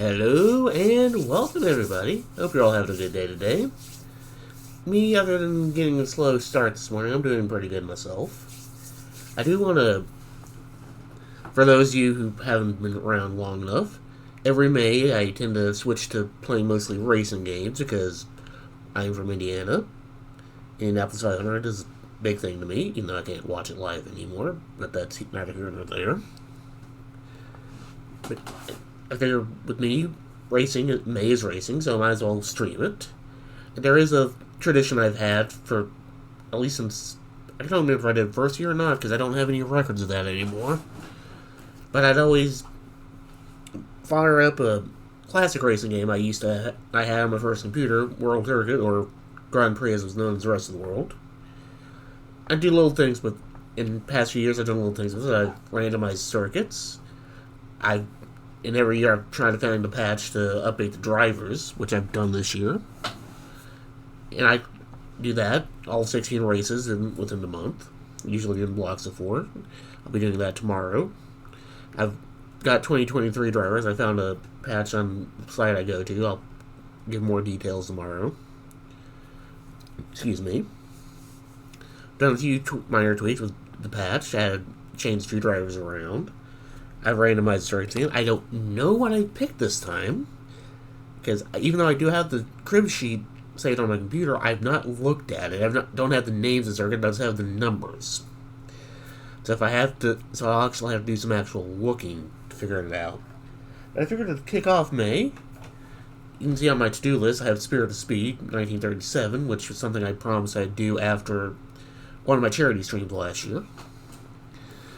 Hello and welcome everybody. Hope you're all having a good day today. Me, other than getting a slow start this morning, I'm doing pretty good myself. I do want to, for those of you who haven't been around long enough, every May I tend to switch to playing mostly racing games because I'm from Indiana. And afterthought 500 is a big thing to me, even though I can't watch it live anymore, but that's neither here nor there. But I figure with me, May is racing, so I might as well stream it. There is a tradition I've had for at least since, I don't remember if I did first year or not, because I don't have any records of that anymore. But I'd always fire up a classic racing game I had on my first computer, World Circuit, or Grand Prix as it was known as the rest of the world. I do little things with, in past few years I've done little things with it. I randomized circuits. And every year I'm trying to find a patch to update the drivers, which I've done this year. And I do that, all 16 races within the month, usually in blocks of 4. I'll be doing that tomorrow. I've got 2023 drivers. I found a patch on the site I go to. I'll give more details tomorrow. Excuse me. Done a few minor tweaks with the patch. I had changed 2 drivers around. I've randomized circuits again. I don't know what I picked this time, because even though I do have the crib sheet saved on my computer, I've not looked at it. Don't have the names of the circuit. It does have the numbers. So I'll actually have to do some actual looking to figure it out. But I figured to kick off May, you can see on my to-do list I have Spirit of Speed 1937, which was something I promised I'd do after one of my charity streams last year.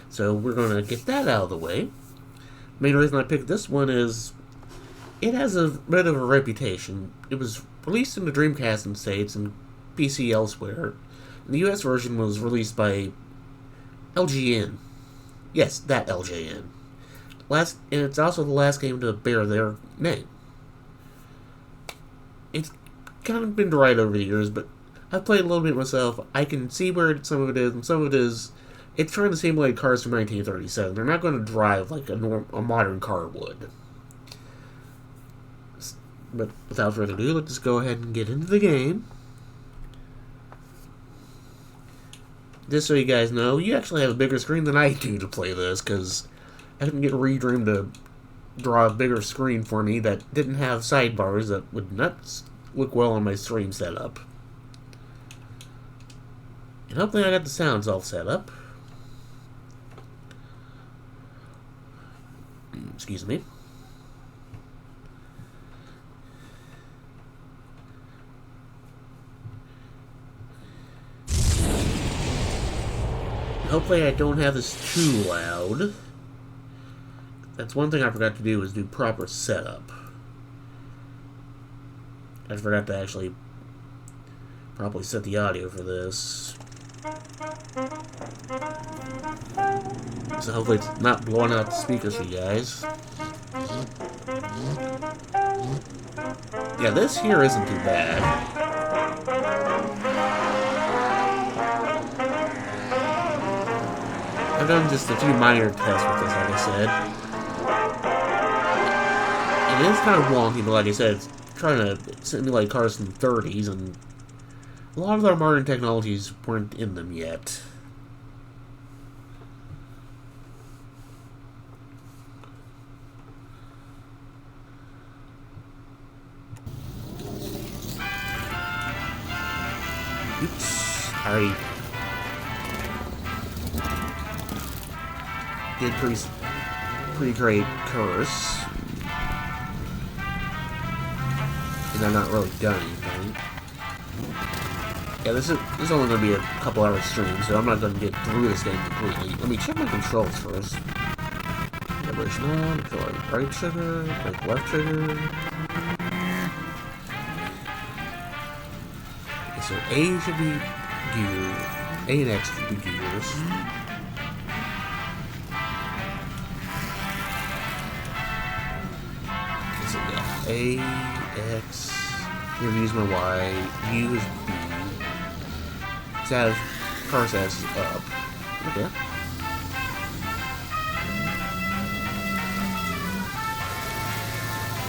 So we're going to get that out of the way. Main reason I picked this one is it has a bit of a reputation. It was released in the Dreamcast in the States and PC elsewhere. And the US version was released by LGN. Yes, that LJN. And it's also the last game to bear their name. It's kind of been derided over the years, but I've played a little bit myself. I can see where some of it is, and some of it is it's trying to simulate cars from 1937. They're not going to drive like a modern car would. But without further ado, let's just go ahead and get into the game. Just so you guys know, you actually have a bigger screen than I do to play this, because I couldn't get Redream to draw a bigger screen for me that didn't have sidebars that would not look well on my stream setup. And hopefully I got the sounds all set up. Excuse me. Hopefully I don't have this too loud. That's one thing I forgot to do, is do proper setup. I forgot to actually properly set the audio for this. So hopefully it's not blowing out the speakers for you guys. Yeah, this here isn't too bad. I've done just a few minor tests with this, like I said. And it is kind of wonky, but like I said, it's trying to simulate cars from the 30s, and a lot of their modern technologies weren't in them yet. Oops, I already did pretty great curse. And I'm not really done anything. Yeah, this is only going to be a couple hours stream, so I'm not going to get through this game completely. Let me check my controls first. Vibration on, control right trigger, like left trigger. Okay, so A should be gear. A and X should be gears. Okay, so yeah, A, X. Here, use my Y. U is B. Status, car status is up. Okay.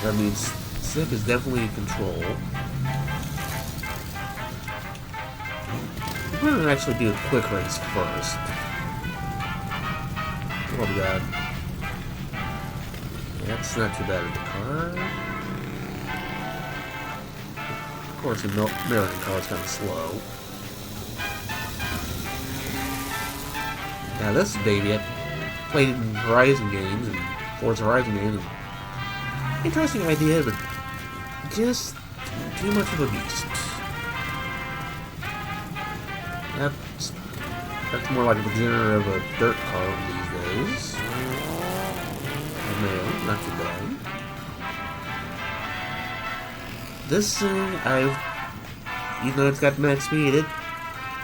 That means Sick is definitely in control. We're gonna actually do a quick race first. Oh my god. That's not too bad of a car. Of course, the American car is kind of slow. Now this baby, I played it in Horizon games and Forza Horizon games. And interesting idea, but just too much of a beast. That's more like a beginner of a dirt car these days. No, not too bad. This thing, even though it's got max speed, it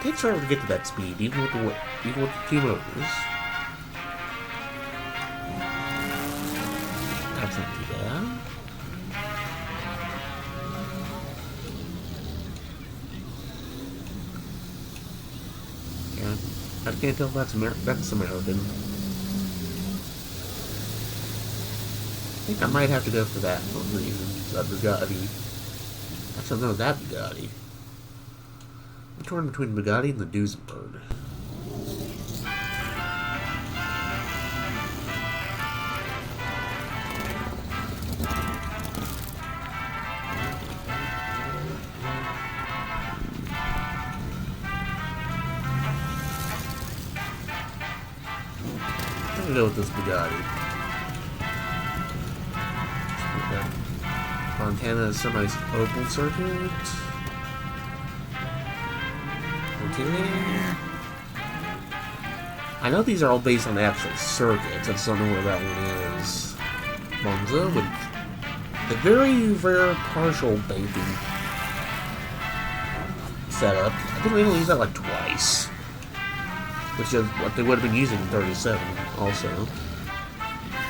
takes forever to get to that speed, even with the two motors. That's not too bad. Yeah, I can't tell if that's American. I think I might have to go for that for reasons. That Bugatti. Actually, no, that Bugatti. I'm torn between Bugatti and the Doozy bird. I'm gonna go with this Bugatti. Montana semi-oval circuit. Okay. I know these are all based on the actual circuits. I just don't know where that one is. Monza with the very rare partial banking setup. I think they only use that like twice, which is what they would have been using in 37 also.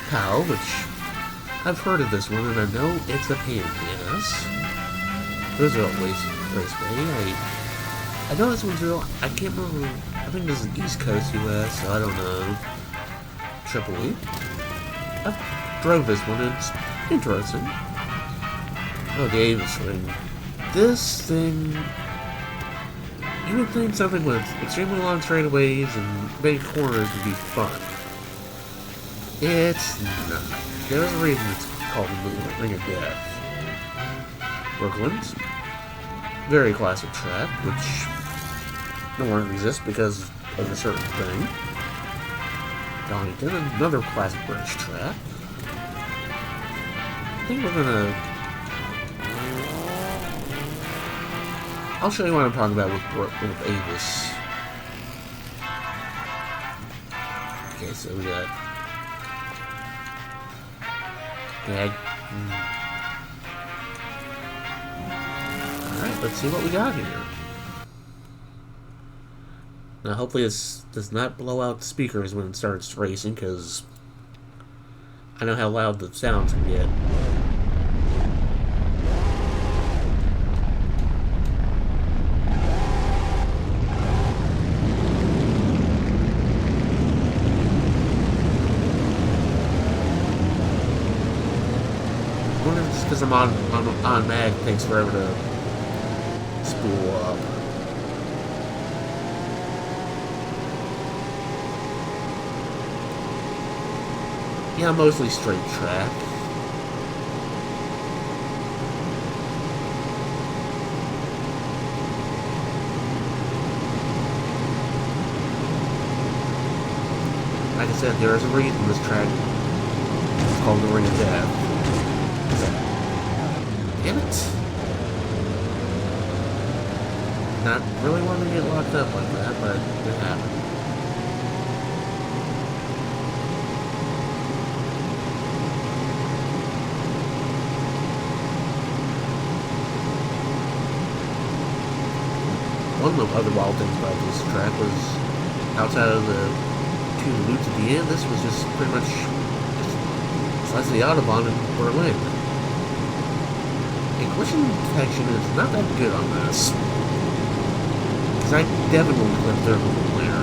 Cow, which I've heard of this one, and I know it's a pain in the ass. Those are always raceway. I know this one's real. I can't remember. I think this is East Coast US, so I don't know. Tripoli. I drove this one, and it's interesting. Oh, the Avis ring. This thing. You would think something with extremely long straightaways and big corners would be fun. It's not. There's a reason it's called the Ring of Death. Brooklyn's very classic track, which no longer exists because of a certain thing. Donington, another classic British track. I think we're gonna... I'll show you what I'm talking about with Avis. Okay, so we got... Yeah. Alright, let's see what we got here. Now, hopefully this does not blow out the speakers when it starts racing, because I know how loud the sounds can get. I wonder if it's because I'm on mag, it takes forever to spool up. Yeah, mostly straight track. Like I said, there is a reason this track is called the Ring of Death. Damn it. Not really wanting to get locked up like that, but it happened. One of the other wild things about this track was, outside of the two loops at the end, this was just pretty much besides the Autobahn in Berlin. The collision detection is not that good on this, because I definitely clipped there with the player.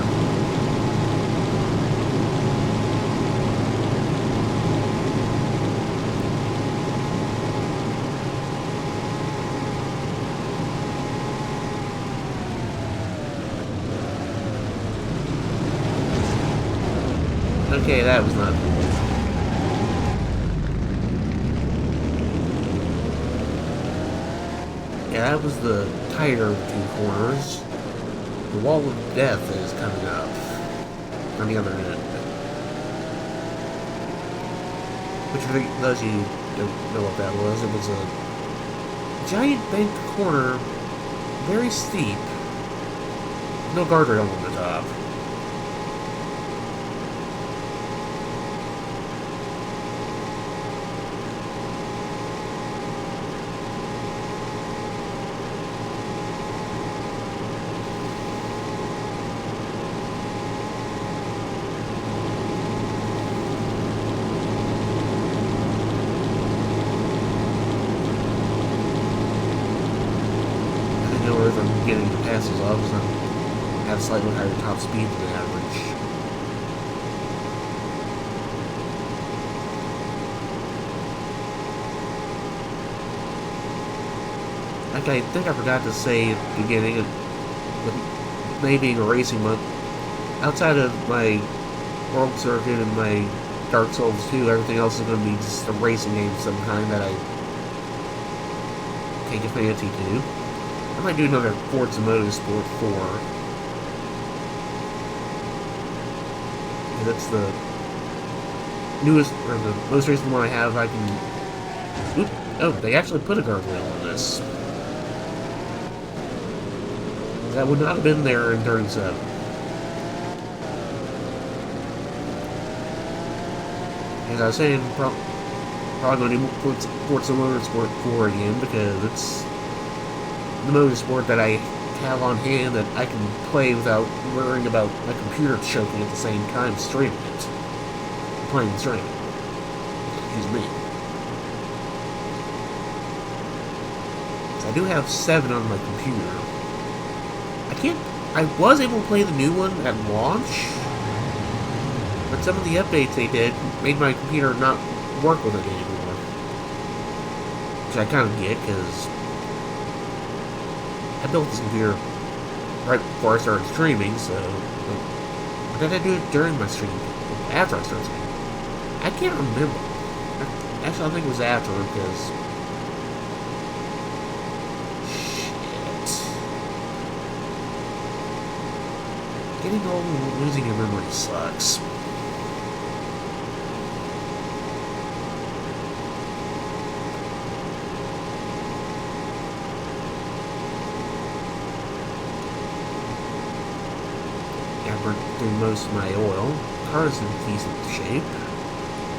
Okay, that was not cool. Yeah, that was the tighter of the two corners. The wall of death is coming up on the other end. Which, for those of you who don't know what that was, it was a giant banked corner, very steep, no guardrail on the top. If I'm getting the passes off, because I have slightly higher top speed than average. Like I think I forgot to say at the beginning, with me being a racing month, outside of my World Circuit and my Dark Souls 2, everything else is going to be just a racing game of some kind that I take a fancy to. I might do another Forza Motorsport 4. That's the newest, or the most recent one I have. I can... Oop, oh, they actually put a guardrail on this. That would not have been there in turn 7. As I was saying, probably going to do Forza Motorsport 4 again, because it's the motorsport that I have on hand that I can play without worrying about my computer choking at the same time streaming it. Playing and streaming. Excuse me. So I do have 7 on my computer. I was able to play the new one at launch, but some of the updates they did made my computer not work with it anymore. Which I kind of get, because I built this computer right before I started streaming, so... Or did I do it during my stream? After I started streaming? I can't remember. Actually, I think it was after, because... Shit. Getting old and losing your memory sucks. Through most of my oil. Car is in decent shape.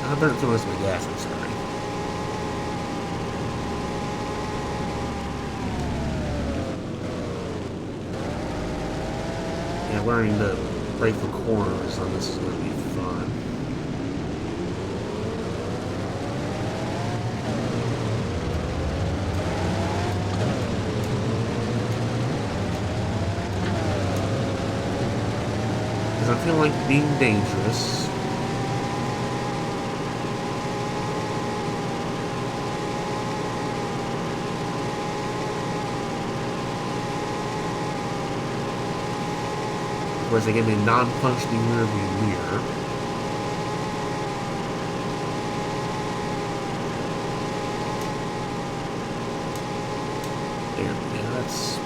I burned through most of my gas, I'm sorry. Yeah, learning to break the corners on this is going to be fun. I feel like being dangerous. Whereas they give me a non-functioning rearview mirror. There, yeah, that's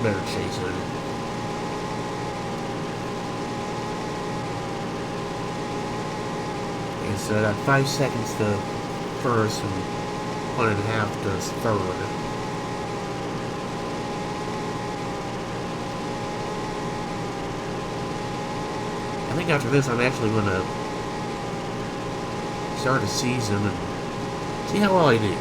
better chasing. So that 5 seconds to first and 1.5 to third. I think after this I'm actually going to start a season and see how well I do.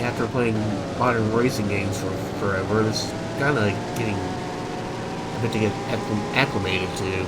After playing modern racing games for forever, it's kind of getting a bit to get acclimated to.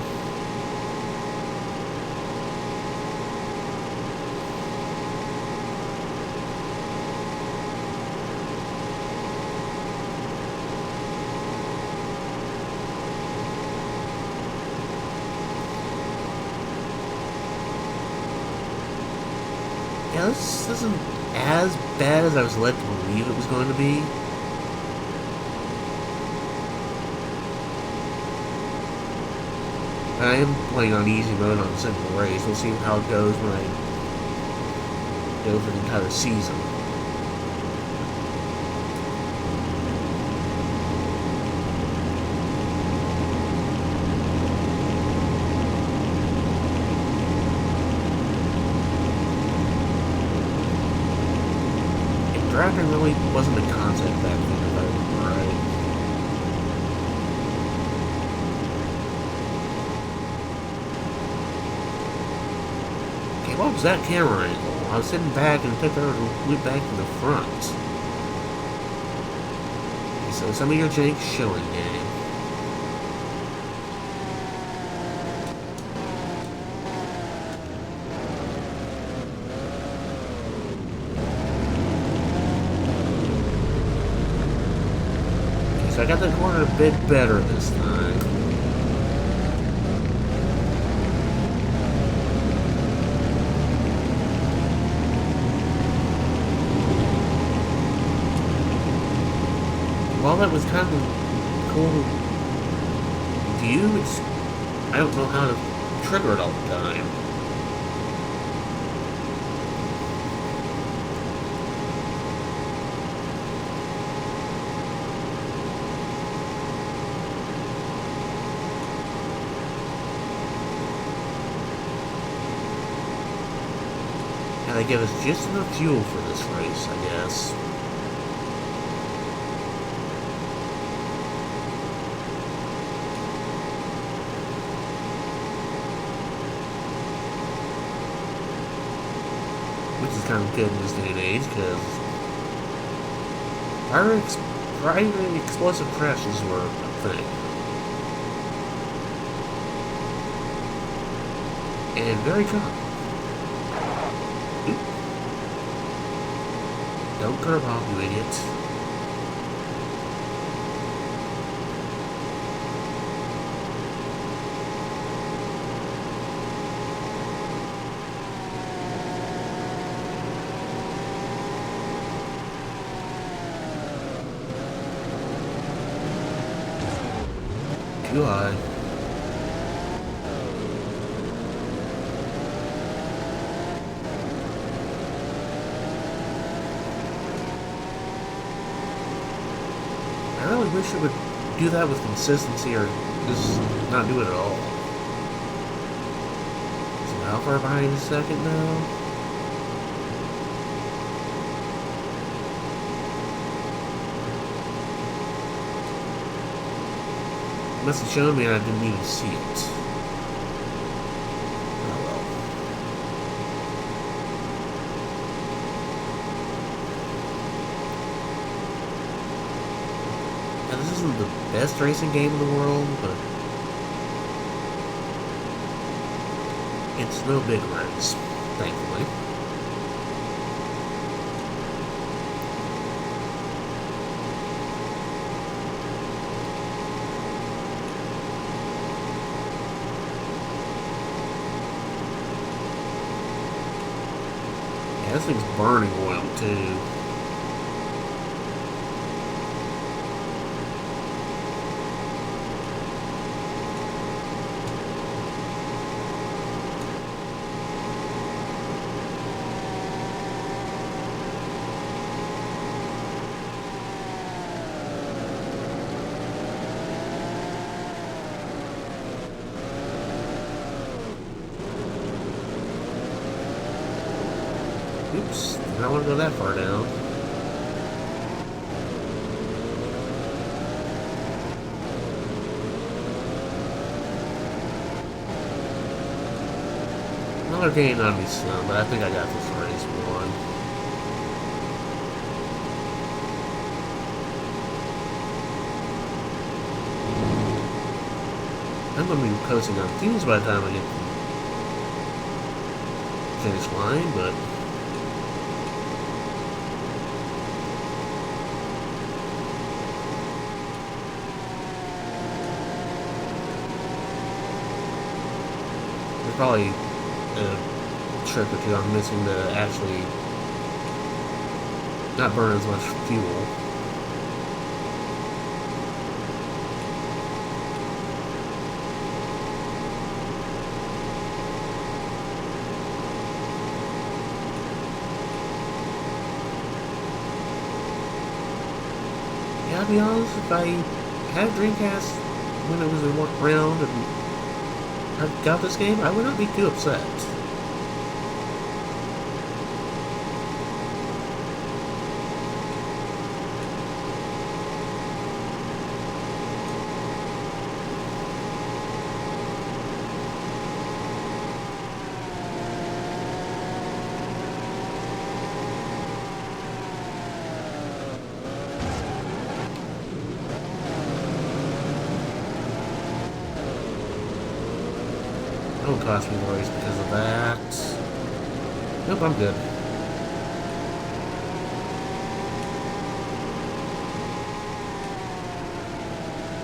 Yeah, this isn't as bad as I was led to believe it was going to be. I am playing on easy mode on single race. We'll see how it goes when I go for the entire season. Drafting really wasn't a concept back then, if I remember right. Okay, what was that camera angle? I was sitting back and it took her to loop back to the front. So some of your janks showing, game. So I got the corner a bit better this time. While that was kind of cool view, I don't know how to trigger it all the time. And they give us just enough fuel for this race, I guess. Which is kind of good in this day and age, because prior explosive crashes were a thing. And very common. Don't curve off, you idiot. Too high. I really wish it would do that with consistency or just not do it at all. So how far behind a second now? It must have shown me and I didn't even see it. Oh well. Now, this isn't the best racing game in the world, but it's no big race, thankfully. Yeah, this thing's burning oil, too. Oops, did not want to go that far down. Another gain on me some, but I think I got this race won. I'm going to be coasting on fumes by the time I get to the finish line, but there's probably a trick or two I'm missing to actually not burn as much fuel. Yeah, I'll be honest, if I had a Dreamcast when it was around and I got this game, I would not be too upset. Don't cost me worries because of that. Nope, I'm good.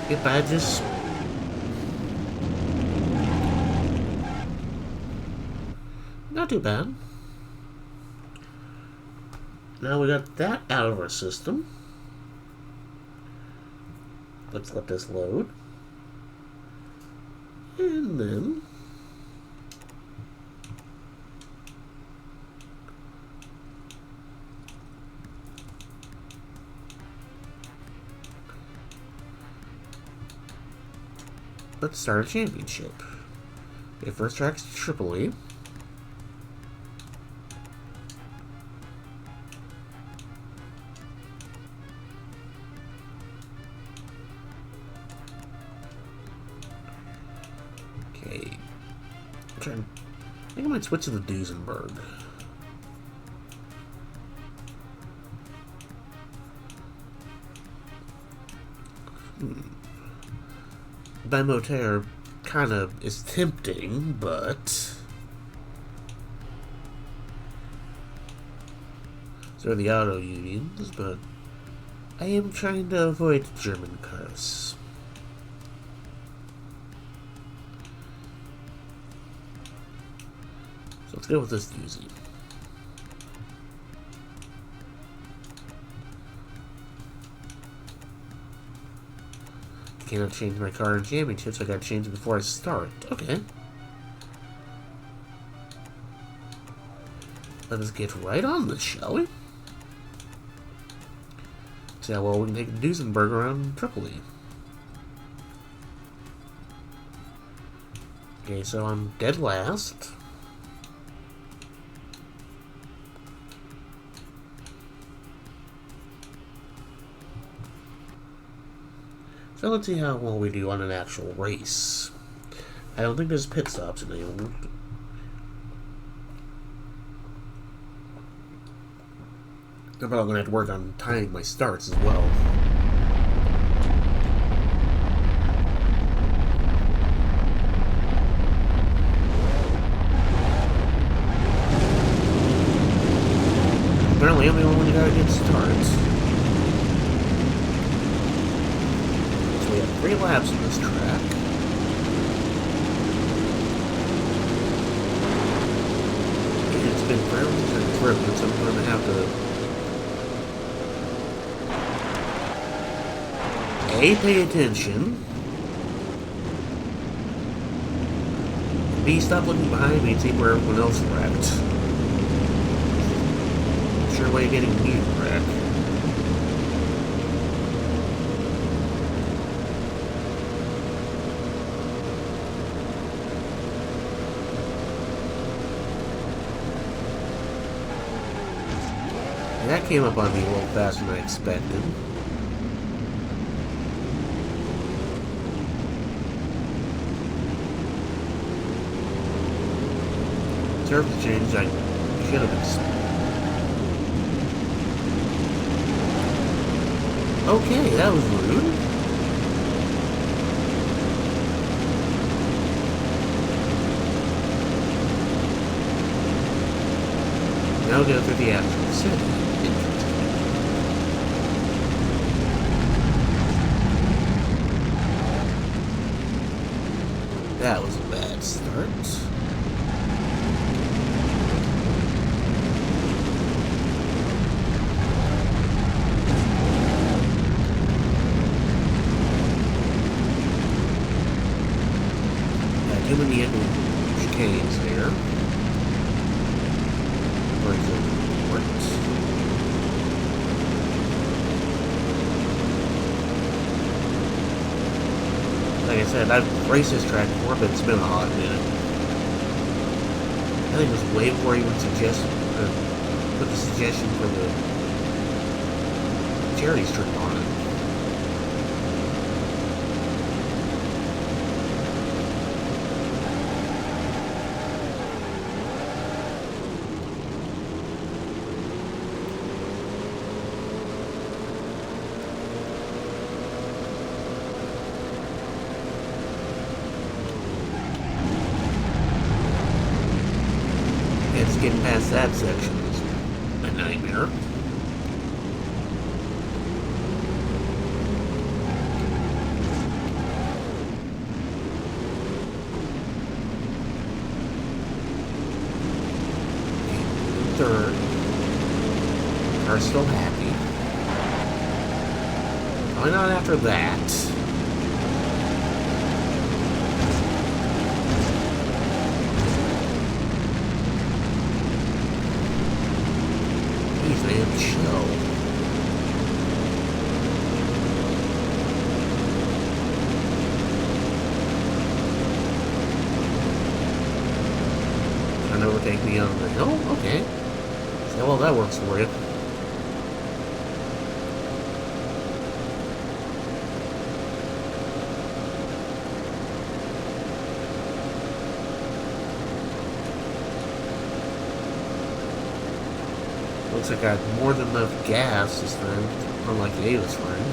Get badges. Not too bad. Now we got that out of our system. Let's let this load. And then let's start a championship. Okay, first track's Tripoli. Okay. I think I might switch to the Duesenberg. Bimotaire kind of is tempting, but so are the auto unions, but I am trying to avoid German cars. So let's go with this Doozy. Cannot change my car in championships, so I gotta change it before I start. Okay. Let us get right on this, shall we? See how well we can take a Duesenberg around Tripoli. Okay, so I'm dead last. So let's see how well we do on an actual race. I don't think there's pit stops in England. I'm probably gonna have to work on timing my starts as well. Apparently I'm the only one who got a good start. 3 laps in this track. It's been fairly turbulent, so I'm going to have to A, pay attention, B, stop looking behind me and see where everyone else wrecked. Sure way of getting me wrecked. That came up on me a little faster than I expected. Surface change, I should have been. Okay, that was rude. Now go through the actual city. That was a bad start. vehicle chicanes there. Brings it works. Like I said, I've raced this track before, but it's been a hot minute. I think it was way before he would suggest, put the suggestion for the charity strip on it. Getting past that section is a nightmare. Third, are still happy. Probably not after that. Man, chill. Trying to overtake me on the hill? Okay. See how well that works for you. Looks like I had more than enough gas this time, unlike Ava's friend.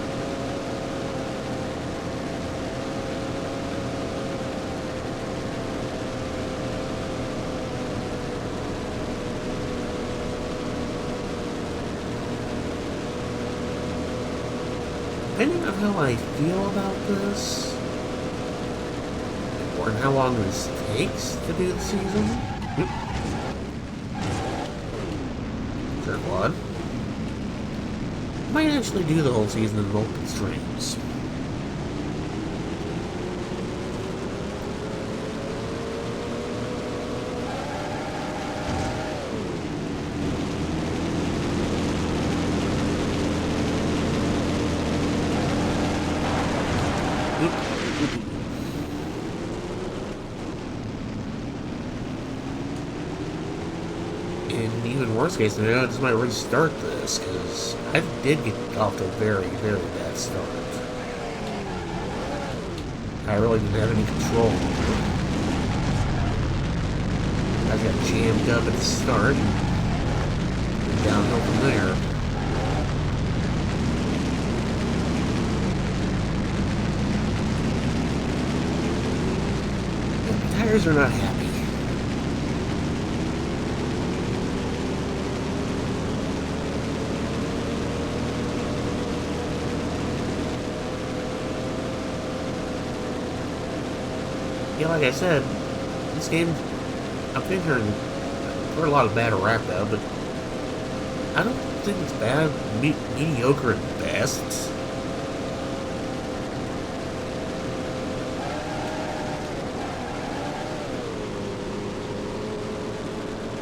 Depending on how I feel about this, or how long this takes to do the season, Quad. Might actually do the whole season in multiple streams. In even worst case scenario, I just might restart this, because I did get off to a very, very bad start. I really didn't have any control. I got jammed up at the start, and downhill from there. And the tires are not happy. Yeah, like I said, this game, I've been hearing a lot of bad rap about, but I don't think it's bad, mediocre at best.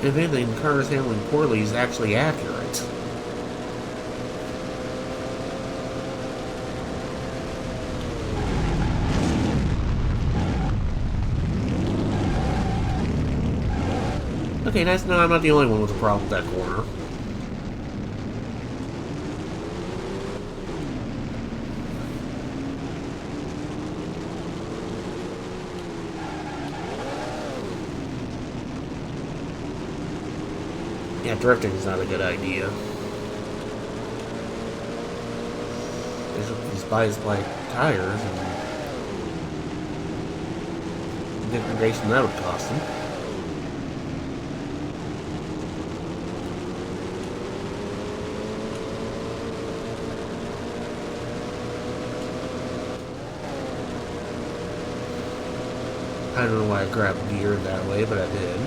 If anything, the car is handling poorly is actually accurate. Okay, nice to know I'm not the only one with a problem with that corner. Yeah, drifting is not a good idea. These buys like tires and the degradation that would cost them. I don't know why I grabbed gear that way, but I did.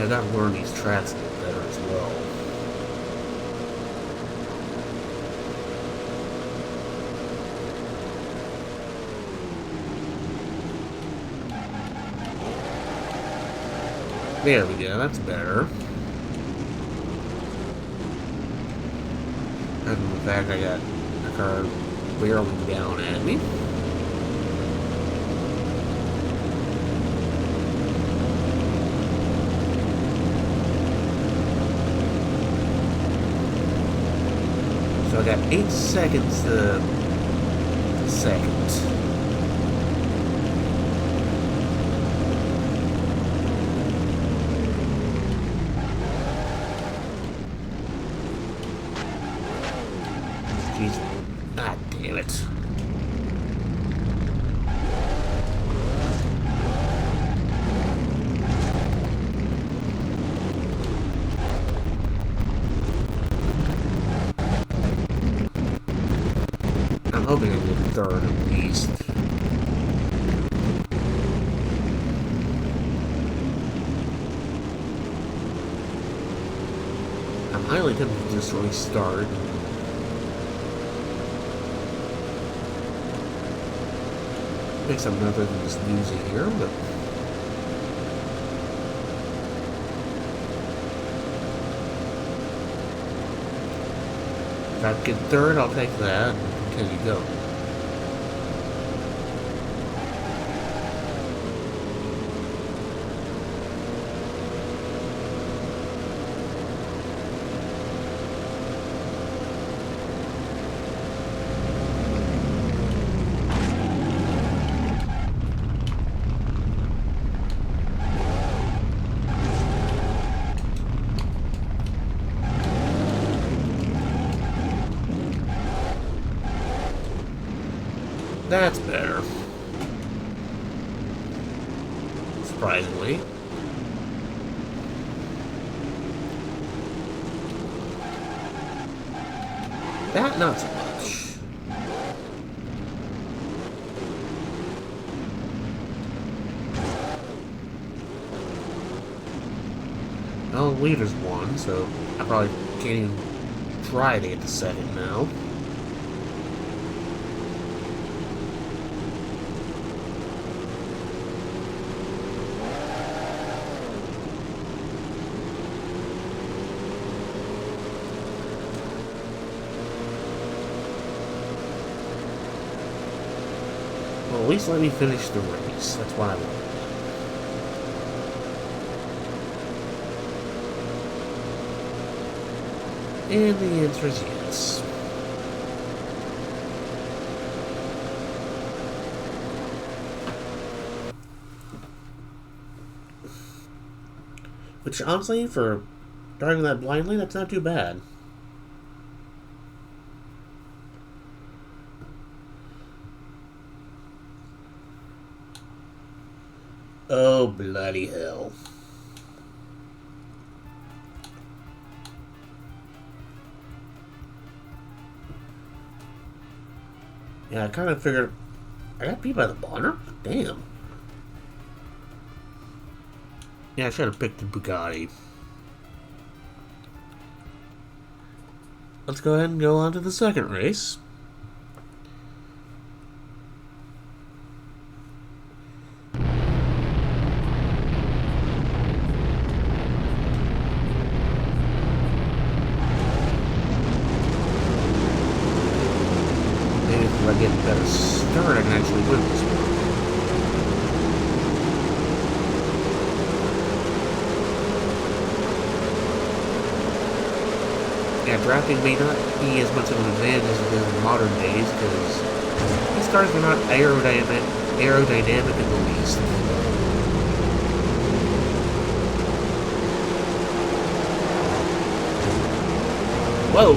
I gotta learn these tracks a little better as well. There we go, that's better. Other than the fact I got a car barreling down at me. So I got 8 seconds to second. Jeez. God damn it. I'm hoping I get third at least. I'm highly tempted to just restart. Pick something other than this Doozy here, but if I get third, I'll take that and continue going. That's better. Surprisingly. That, not so much. Well, the leader's won, so I probably can't even try to get the second now. Well, at least let me finish the race. That's what I want. And the answer is yes. Which, honestly, for driving that blindly, that's not too bad. Oh, bloody hell. Yeah, I kind of figured... I got beat by the Bonner? Damn. Yeah, I should have picked the Bugatti. Let's go ahead and go on to the second race. If I get a better start, I can actually win this one. Yeah, drafting may not be as much of an advantage as it is in modern days, because these cars are not aerodynamic in the least. Whoa!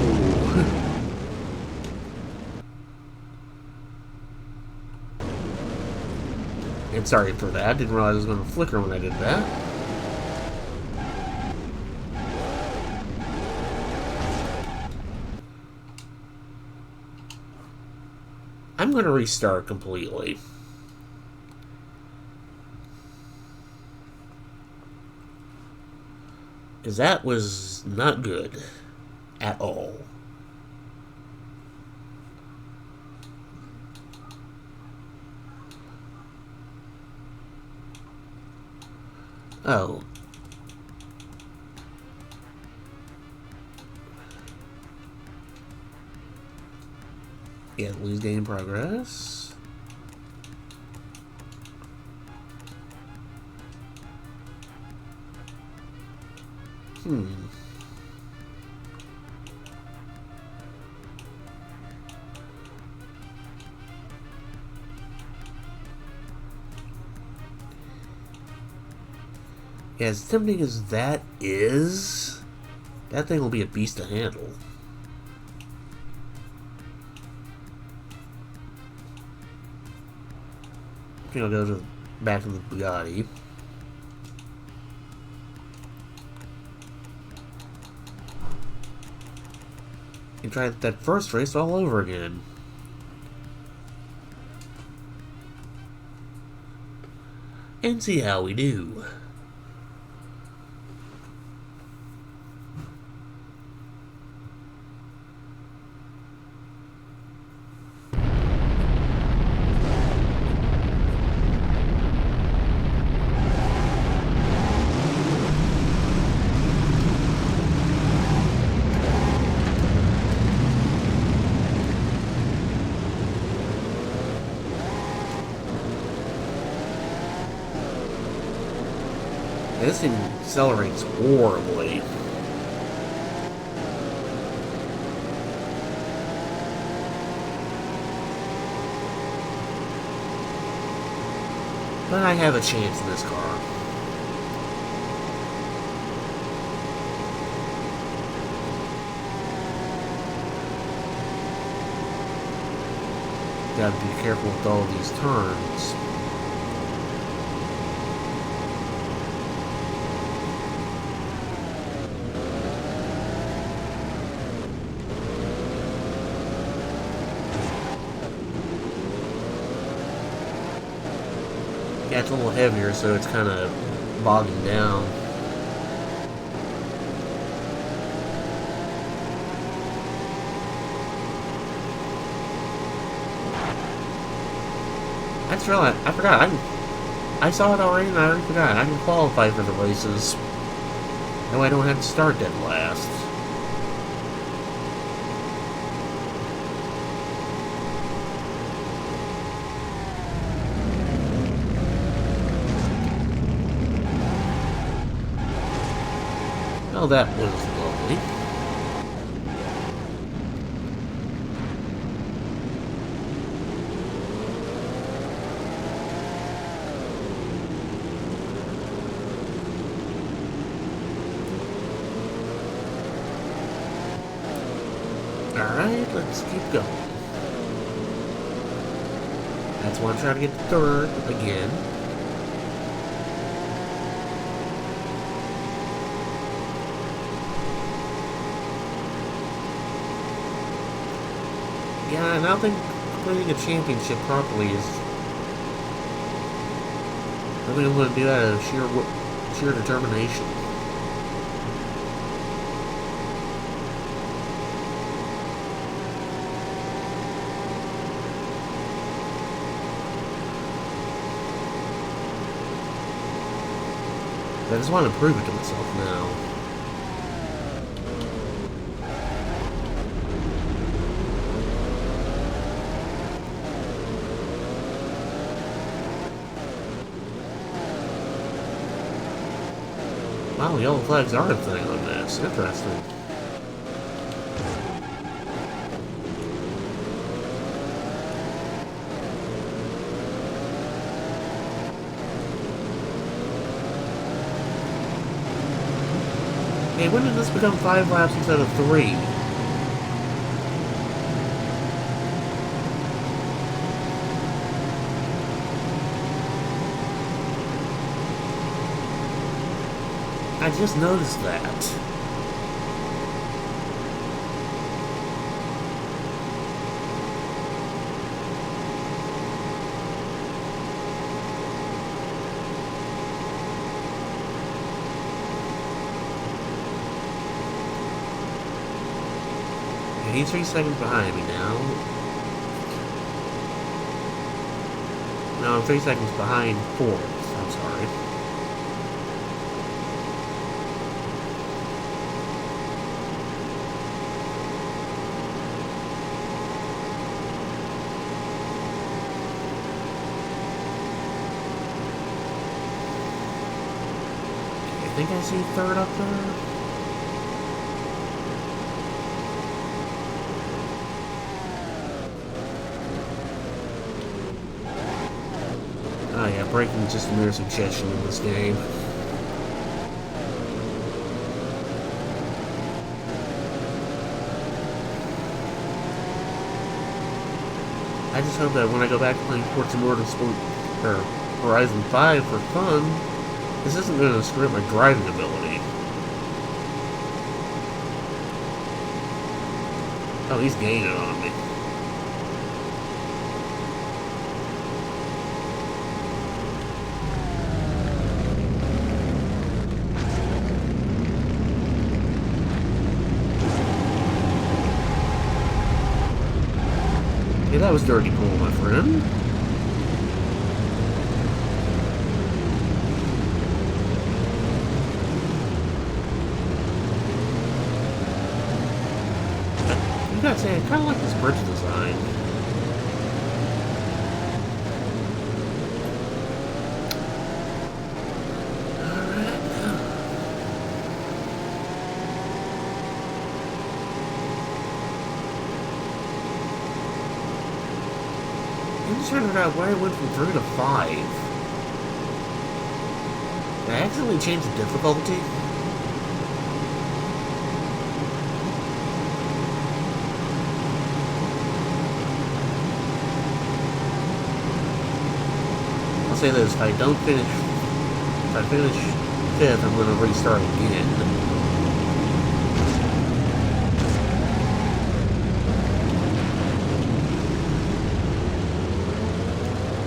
And sorry for that, I didn't realize it was going to flicker when I did that. I'm going to restart completely. Because that was not good at all. Oh. Yeah, lose game progress. Yeah, as tempting as that is, that thing will be a beast to handle. I think I'll go to back to the Bugatti. And try that first race all over again. And see how we do. This thing accelerates horribly. But I have a chance in this car. Gotta be careful with all these turns. Yeah, it's a little heavier, so it's kind of bogging down. I just realized, I forgot, I saw it already and I already forgot. I can qualify for the races. No, I don't have to start dead last. Oh, that was lovely. Alright, let's keep going. That's why I'm trying to get to third again. Yeah, and I don't think winning a championship properly is... I think I'm going to do that out of sheer determination. I just want to prove it to myself now. Wow, yellow flags are a thing on this. Interesting. Hey, when did this become 5 laps instead of 3? I just noticed that. he's 3 seconds behind me now. No, I'm 3 seconds behind fourth. I'm sorry. I think I see third up there. Oh yeah, braking is just a mere suggestion in this game. I just hope that when I go back to playing Forza Motorsport or Horizon 5 for fun, this isn't going to screw up my driving ability. Oh, he's gaining on me. Yeah, that was dirty cool, my friend. You gotta say, I kind of like this bridge design. I'm just trying to figure out why I went from 3 to 5. Did I accidentally change the difficulty? I'll say this, if I finish 5th, I'm going to restart again.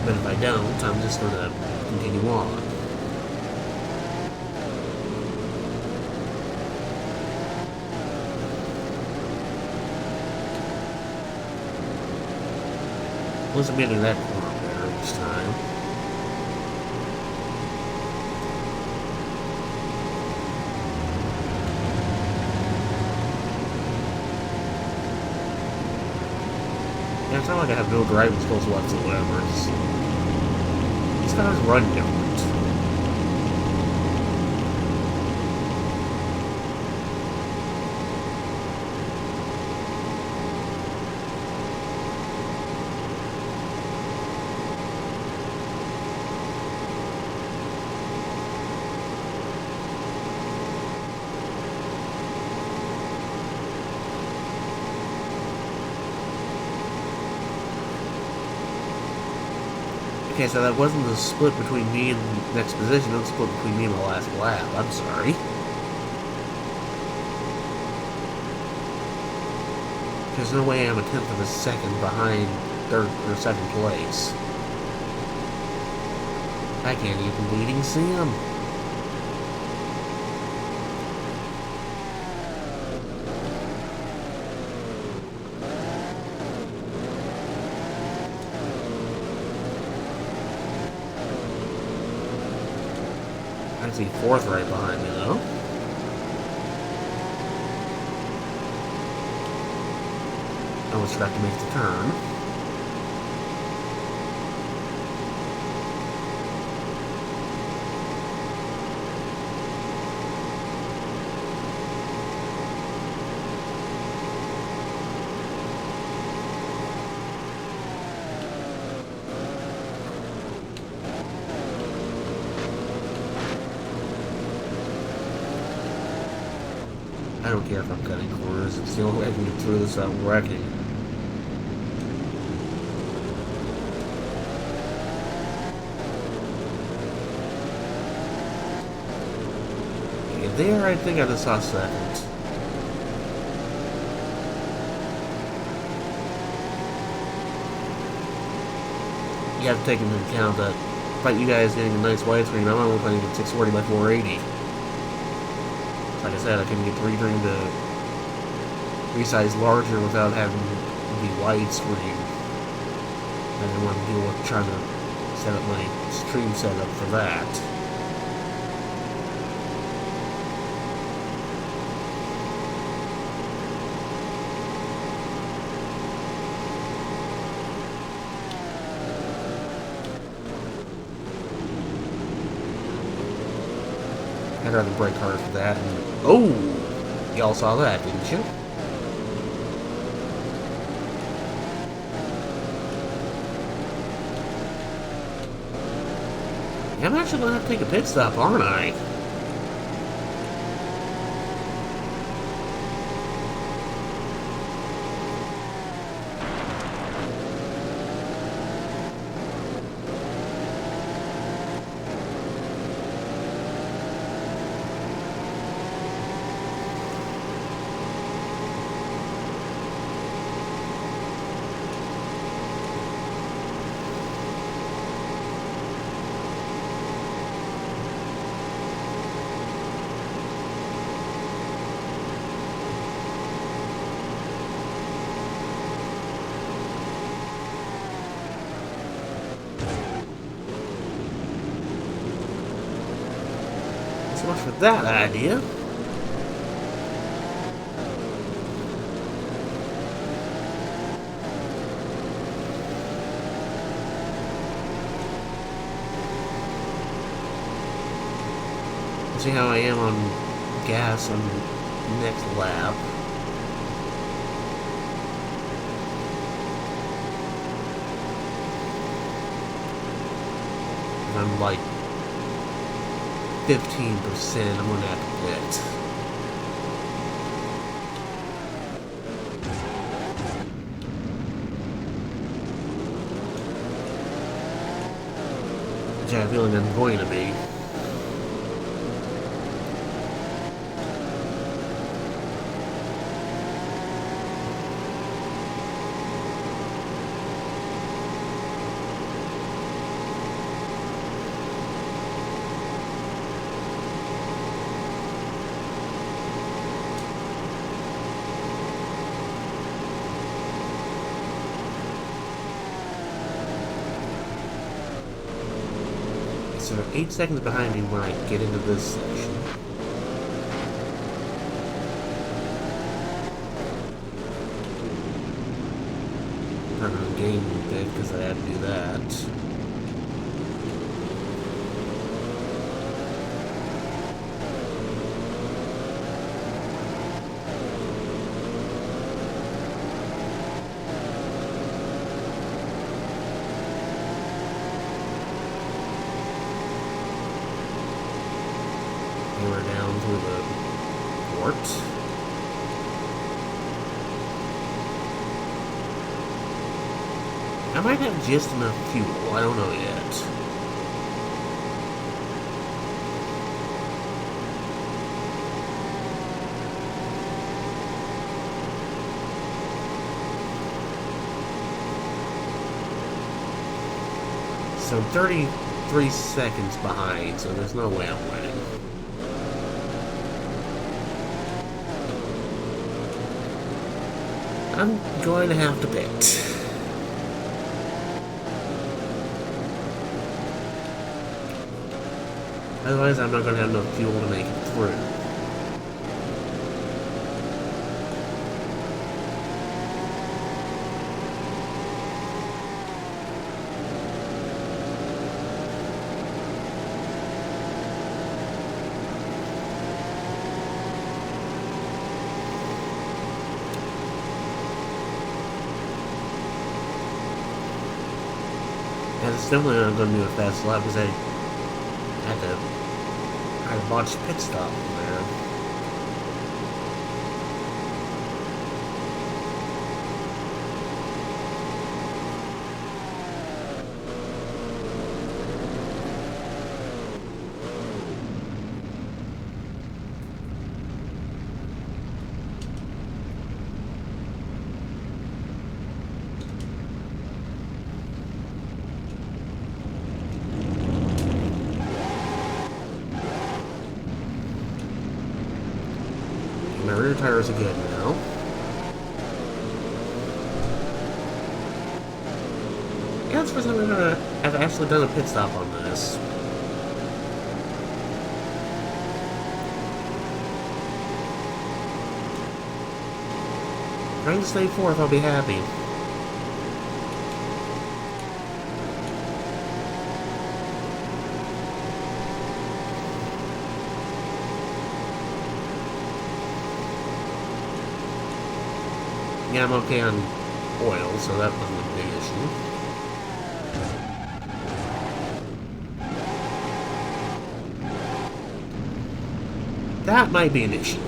But if I don't, I'm just going to continue on. Wasn't getting that corner better this time. Yeah, it's not like I have no driving skills whatsoever. These cars run different. Okay, so that wasn't the split between me and the next position, it was split between me and the last lap. I'm sorry. There's no way I'm a tenth of a second behind third or second place. I can't even bleeding see him. I see fourth right behind me, though. I almost forgot to make the turn. I don't care if I'm cutting corners, it's the only way I can get through this without wrecking. Okay, there I think I just saw second. You have to take into account that despite you guys getting a nice widescreen, I'm only playing at 640 by 480. Like I said, I couldn't get 3 during the resize larger without having the widescreen. I didn't want to deal with trying to set up my stream setup for that. I'd rather break hard for that. And, oh! Y'all saw that, didn't you? I'm actually going to have to take a pit stop, aren't I? So much for that idea. See how I am on gas on the next lap. I'm like 15%, I'm gonna have to quit. Which I have a feeling I'm going to be. So 8 seconds behind me when I get into this section. I'm not gonna gain a bit because I had to do that. We're down to the port. I might have just enough fuel, I don't know yet. So 33 seconds behind, so there's no way I'm winning. I'm going to have to pit. Otherwise, I'm not going to have enough fuel to make it through. And it's definitely not going to be a fast lap because I had to botch pit stop there. My rear tires again now. first time I've actually done a pit stop on this. Trying to stay fourth, I'll be happy. Yeah, I'm okay on oil, so that wasn't a big issue. That might be an issue.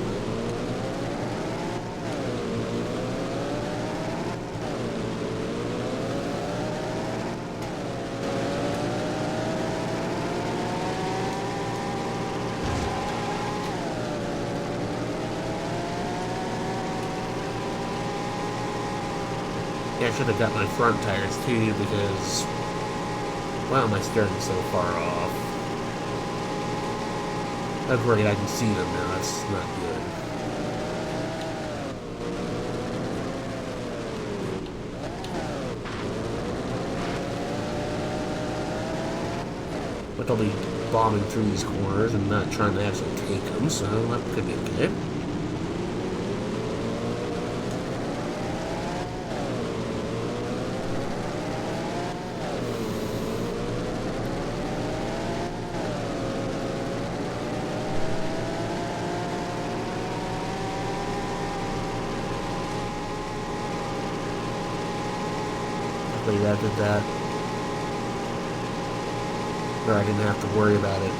Yeah, I should have got my front tires too because, wow, my steering's so far off. Oh great, I can see them now, that's not good. But I'll be bombing through these corners and not trying to actually take them, so that could be okay. I did that, or I didn't have to worry about it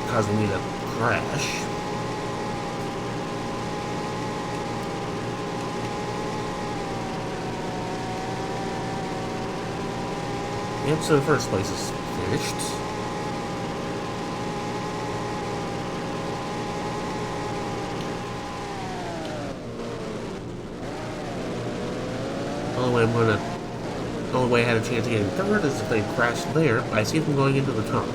causing me to crash. Yep, so the first place is finished. The only way I had a chance of getting third is if they crashed there. I see them going into the tunnel.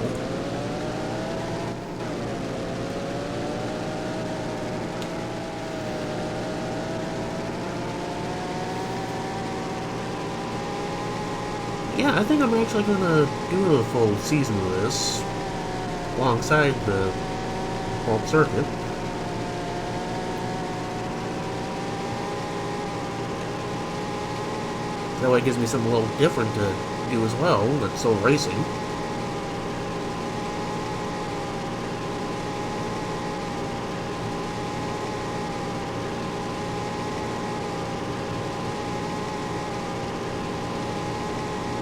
Yeah, I think I'm actually gonna do a full season of this alongside the World Circuit. That way it gives me something a little different to do as well, that's still racing.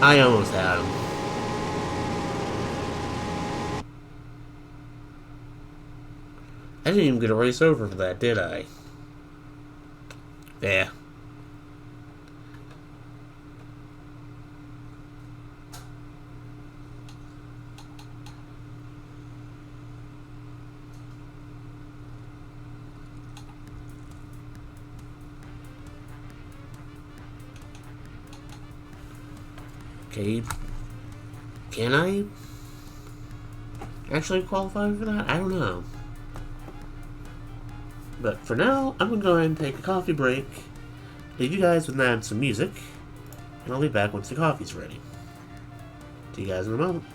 I almost had him. I didn't even get a race over for that, did I? Yeah. Okay, can I actually qualify for that? I don't know. But for now, I'm going to go ahead and take a coffee break, leave you guys with some music, and I'll be back once the coffee's ready. See you guys in a moment.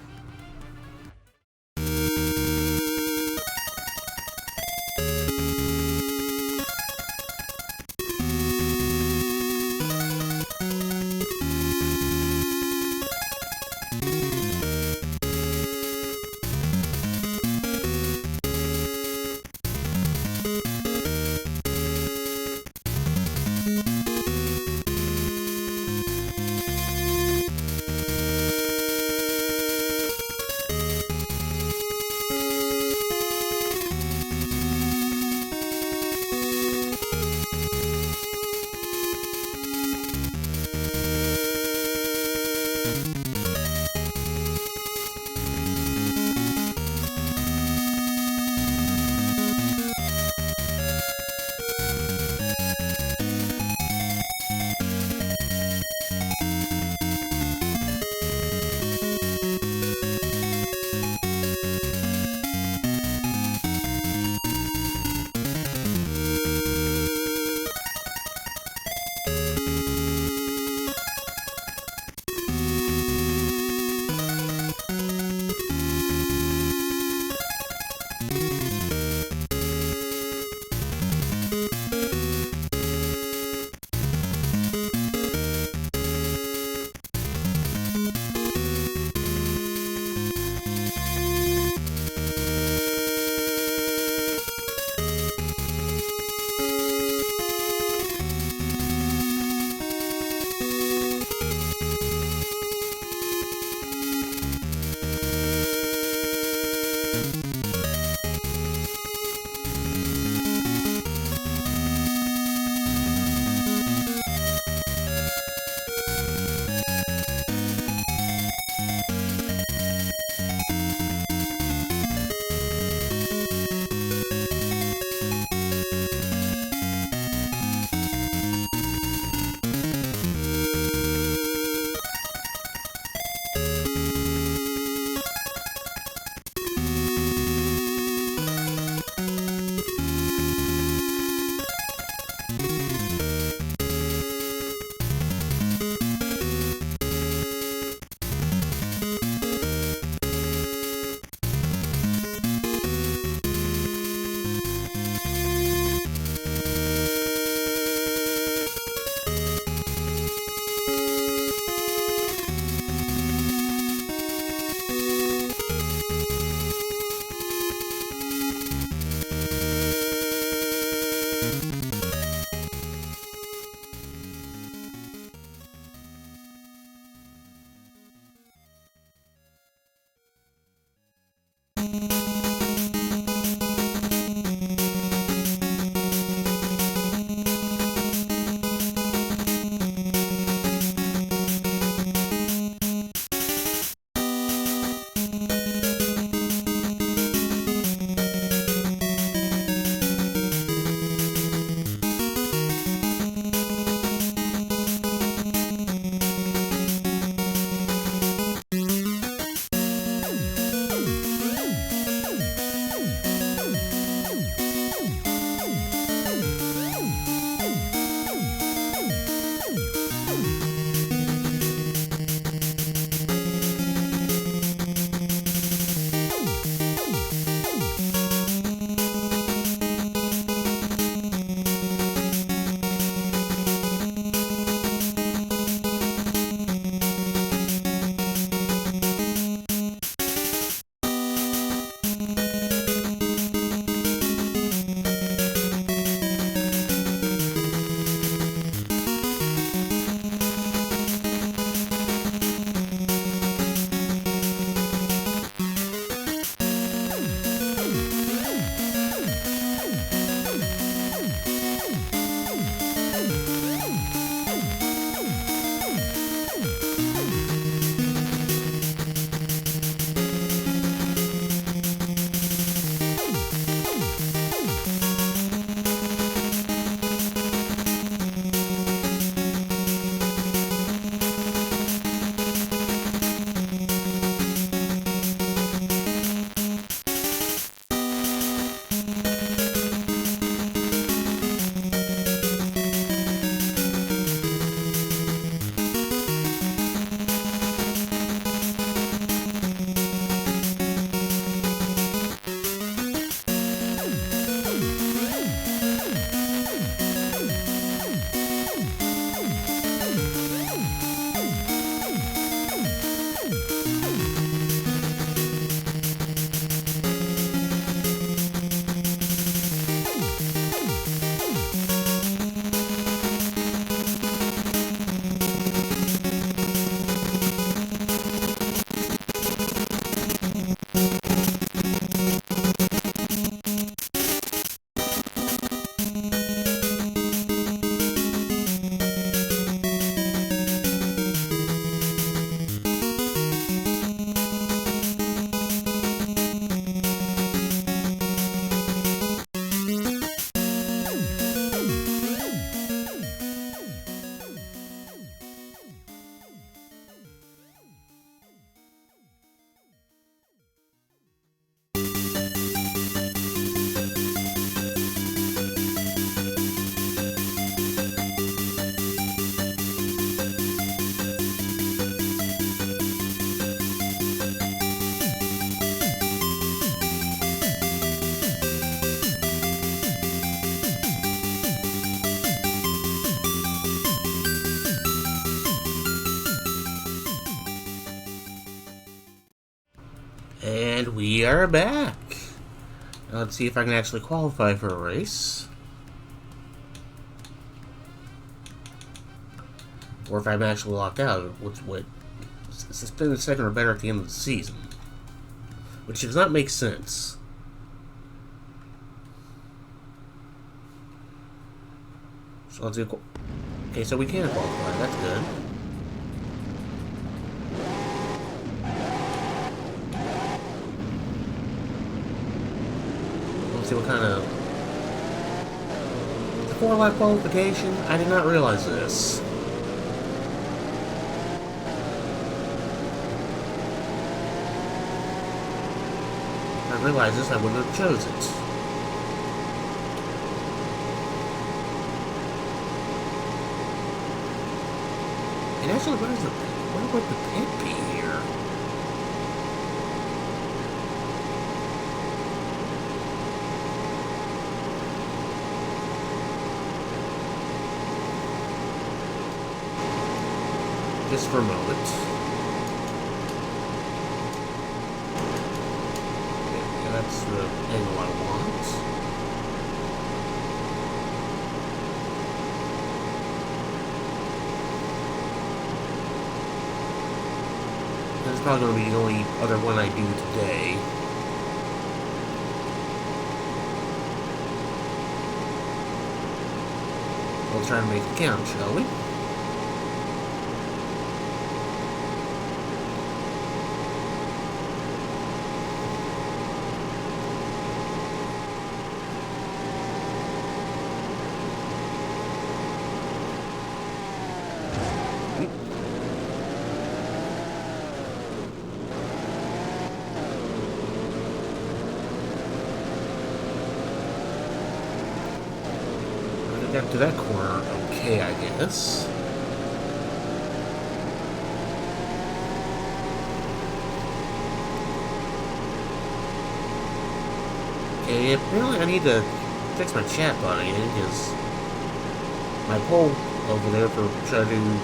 And we are back. Now let's see if I can actually qualify for a race. Or if I'm actually locked out, which would suspend the second or better at the end of the season. which does not make sense. So let's do. Okay, so we can qualify. That's good. Let's see what kind of 4-lap qualification. I did not realize this. If I realized this, I wouldn't have chose it. And actually, what would the pit be here? Just for a moment. Yeah, that's the angle I want. That's probably going to be the only other one I do today. We'll try to make it count, shall we? Got to that corner, okay, I guess. Okay, apparently I need to fix my chat bot again, because my poll over there for trying to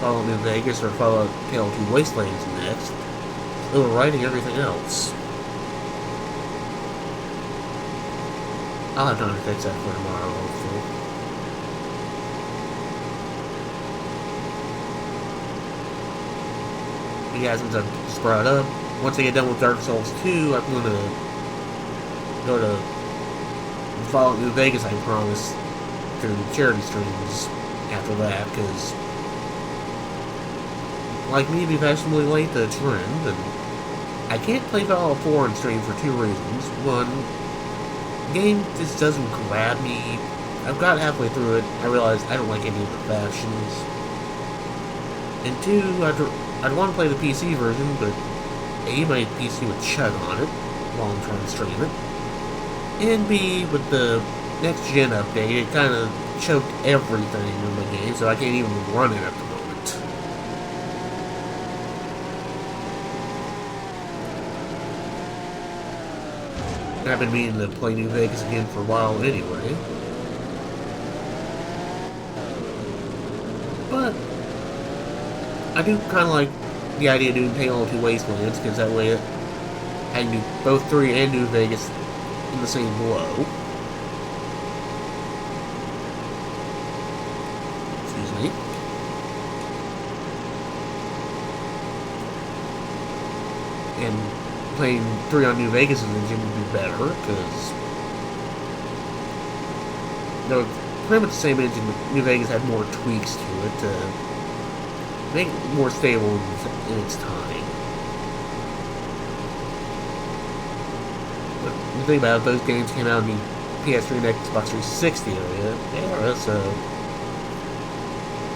follow New Vegas or follow Tale 2 Wastelands next is overriding everything else. I'll have time to fix that for tomorrow, hopefully. Yeah, since I just brought it up, once I get done with Dark Souls 2, I'm going to go to Fallout New Vegas, I promise, through charity streams after that, because, like me, be fashionably late to the trend, and I can't play Fallout 4 on stream for two reasons. One, the game just doesn't grab me. I've got halfway through it, I realized I don't like any of the factions. And two, I'd want to play the PC version, but A, my PC would chug on it while I'm trying to stream it. And B, with the next-gen update, it kind of choked everything in the game, so I can't even run it at the moment. I've been meaning to play New Vegas again for a while anyway. But I do kind of like the idea of doing Halo 2 Wastelands, because that way I can do both 3 and New Vegas in the same blow. Excuse me. And playing 3 on New Vegas' engine would be better, because they're pretty much the same engine, but New Vegas had more tweaks to it to make it more stable in its time. But the thing about it, those games came out in the PS3 and Xbox 360 era, so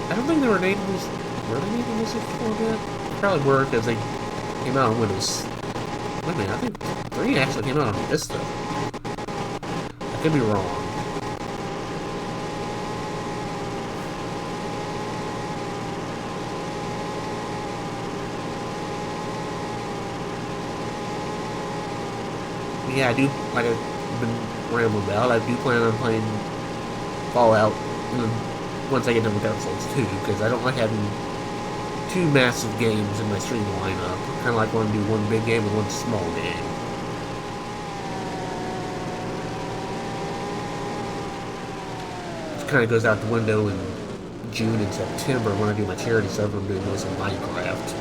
I don't think they were natively... Were they natively 64 bit? Probably were, because they came out on Windows... Wait a minute, I think 3 actually came out on Vista. I could be wrong. Yeah, I do, like I've been rambling about, I do plan on playing Fallout once I get done with Dark Souls 2, because I don't like having 2 massive games in my stream lineup. I kind of like wanting to do one big game and one small game. Which kind of goes out the window in June and September when I do my charity stuff. I'm doing most of Minecraft.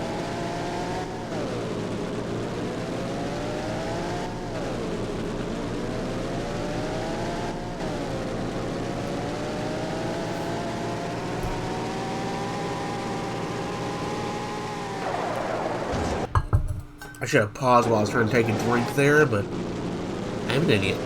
I should have paused while I was trying to take a drink there, but I'm an idiot.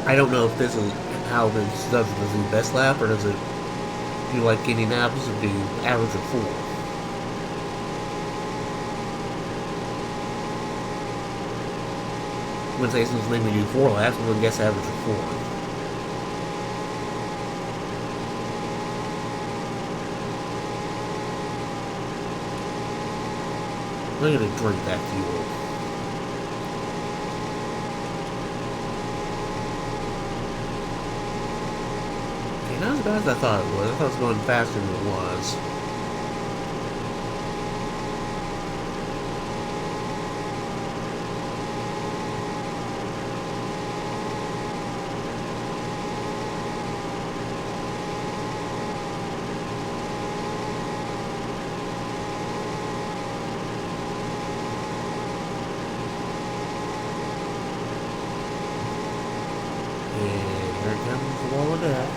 I don't know if this is how this does it. Does it do best lap, or does it do like Indianapolis or do average of 4? I'm gonna say since maybe do 4 laps, I'm gonna guess average of 4. I'm gonna drink that fuel. Okay, not as bad as I thought it was. I thought it was going faster than it was. And here comes the wall of death.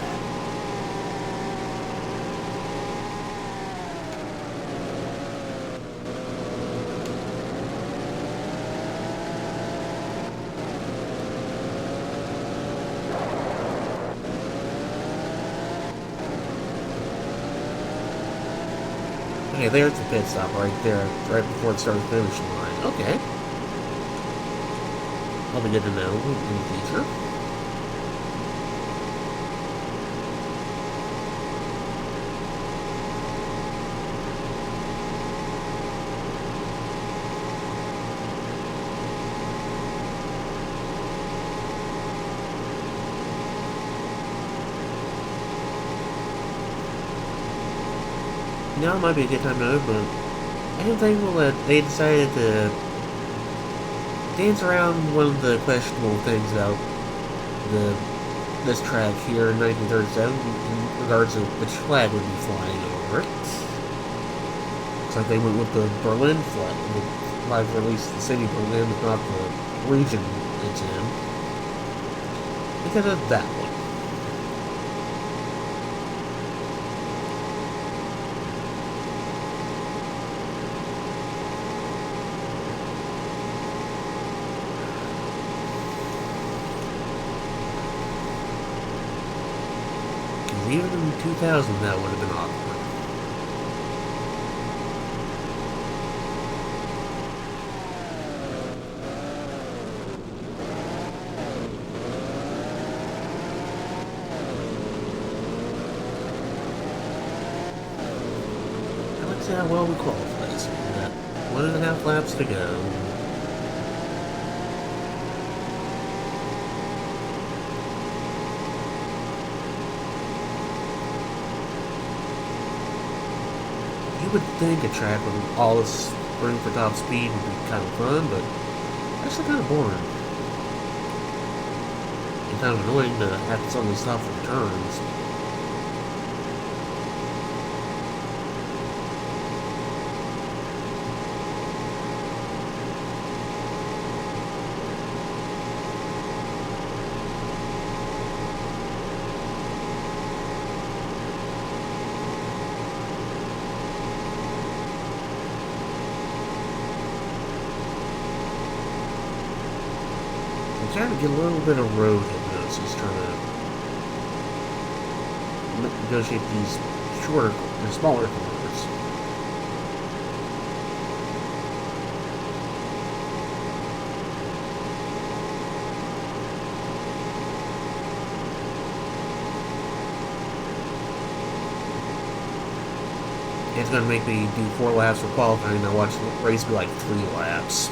Okay, there's the pit stop right there, right before it starts the finish line. Okay. I'll be good to know in the future. Now might be a good time to open. I didn't think that they decided to dance around one of the questionable things about the this track here in 1937 in regards to which flag would be flying over it. Looks like they went with the Berlin flag, the flag for at least the city of Berlin, if not the region it's in, because of that one. Even in 2000, that would have been awkward. Now let's see how well we qualify this. We've got 1.5 laps to go. You would think a track with all this room for top speed would be kind of fun, but actually kind of boring. And kind of annoying to have to suddenly stop for turns. I'm trying to get a little bit of road hypnosis, trying to negotiate these shorter and smaller corners. It's going to make me do 4 laps for qualifying and I watch the race be like 3 laps.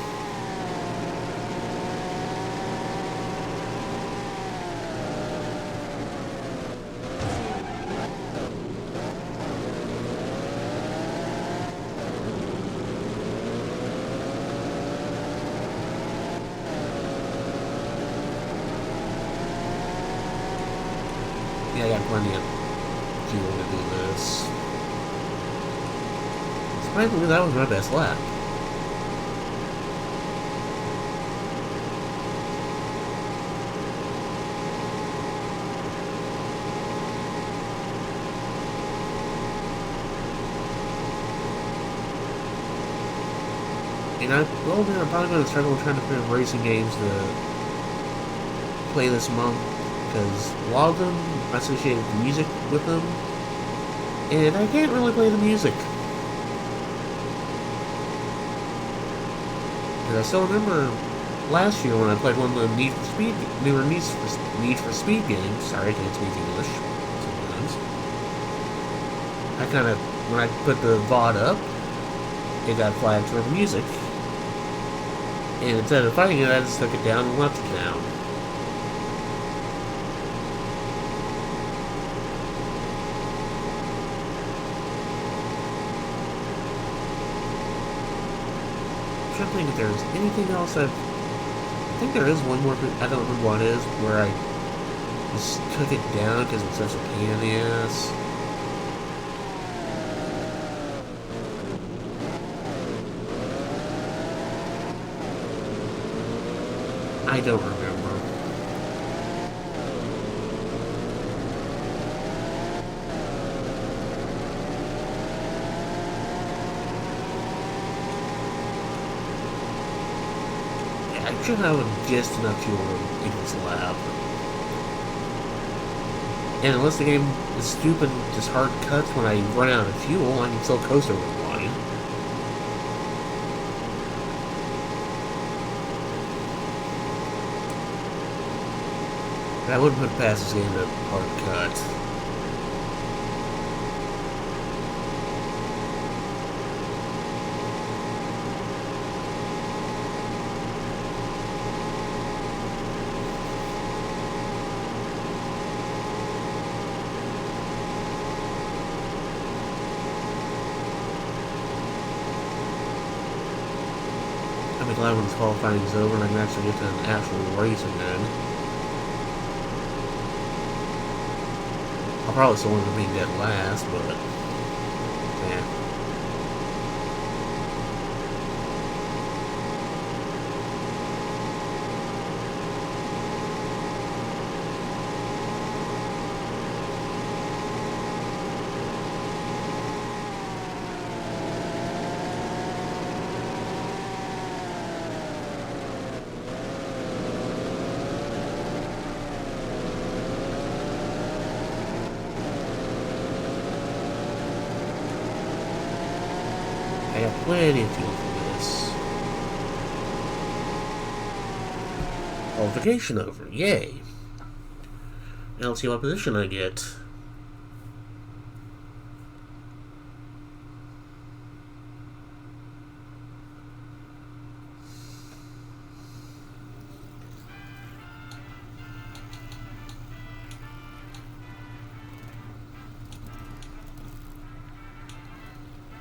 Yeah, I got plenty of fuel to do this. Surprisingly, that was my best lap. And well, man, I'm probably going to struggle trying to find racing games to play this month because a lot of them I associate the music with them, and I can't really play the music. And I still remember last year when I played one of the newer Need for Speed games. Sorry, I can't speak English sometimes. I kind of, when I put the VOD up, it got flagged for the music. And instead of fighting it, I just took it down and left it down. I'm trying to think if there's anything else I think there is one more, but I don't remember what it is, where I just took it down because it was such a pain in the ass. I don't remember. Yeah, I should have just enough fuel in this lab. And unless the game is stupid, just hard cuts when I run out of fuel, I can still coast over the line. But I wouldn't put past this game to hard cut. I'll be glad when this qualifying is over and I can actually get to an actual race again. I'll probably still end up being dead last, but yeah. I got plenty of fuel for this. Qualification over, yay. Now let's see what position I get.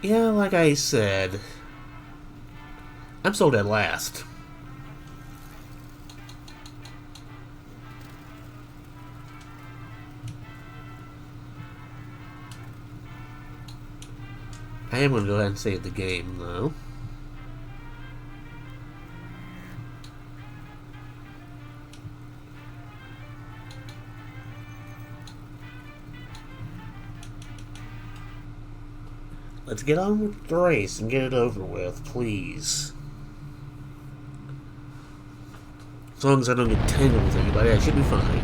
Yeah, like I said, I'm still dead last. I am going to go ahead and save the game, though. Let's get on with the race and get it over with, please. As long as I don't get tangled with anybody, I should be fine.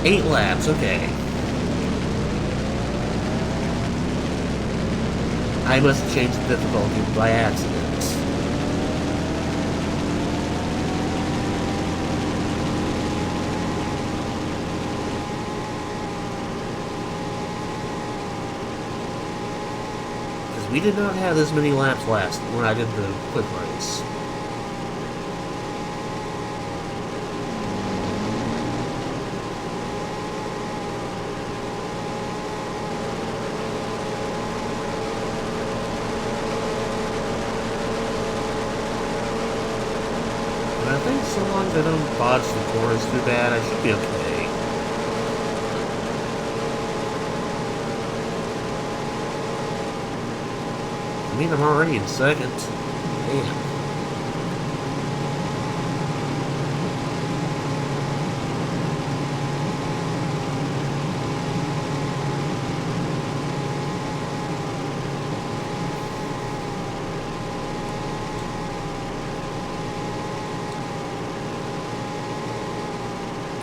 Eight laps, okay. I must have changed the difficulty by accident. We did not have this many laps last when I did the quick race. But I think so long as I don't botch the corners too bad, I should be okay. I mean, I'm already in second. Damn.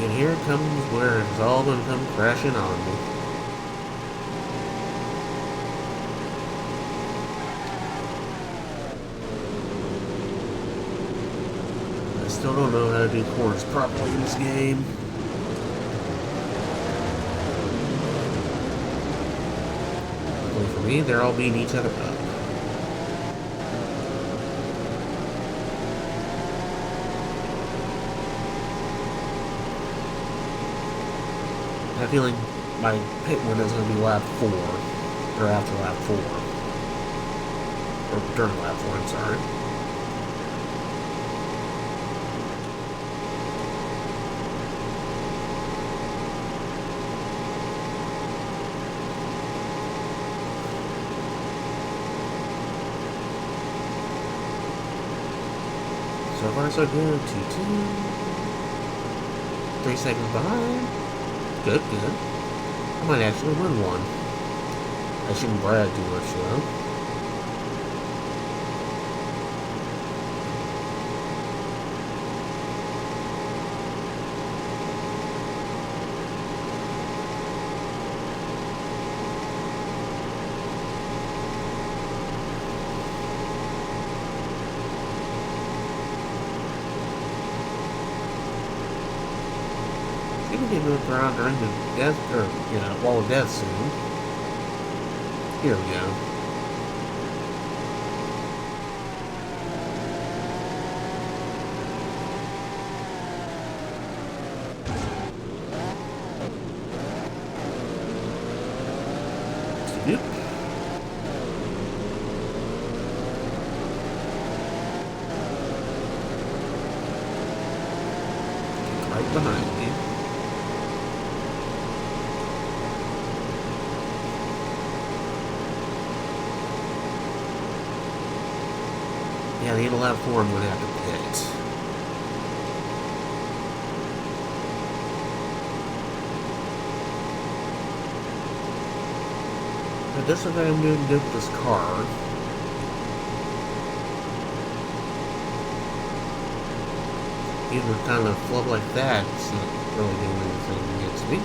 And here comes where it's all gonna come crashing on me. I still don't know how to do corners properly in this game. Luckily for me, they're all beating each other up. I have a feeling my pit window is going to be lap 4. Or after lap 4. Or during lap 4, I'm sorry. So far so good. 2-2. 3 seconds behind. Good, good. I might actually win one. I shouldn't brag too much, though. Maybe get moved around during the death, or, wall of death soon. Here we go. Yep. Right behind me. Yeah, the end of lap 4, I'm going to have to pit. But this is what I'm doing good with this car. Even with kind of flub like that, it's not really doing anything against me.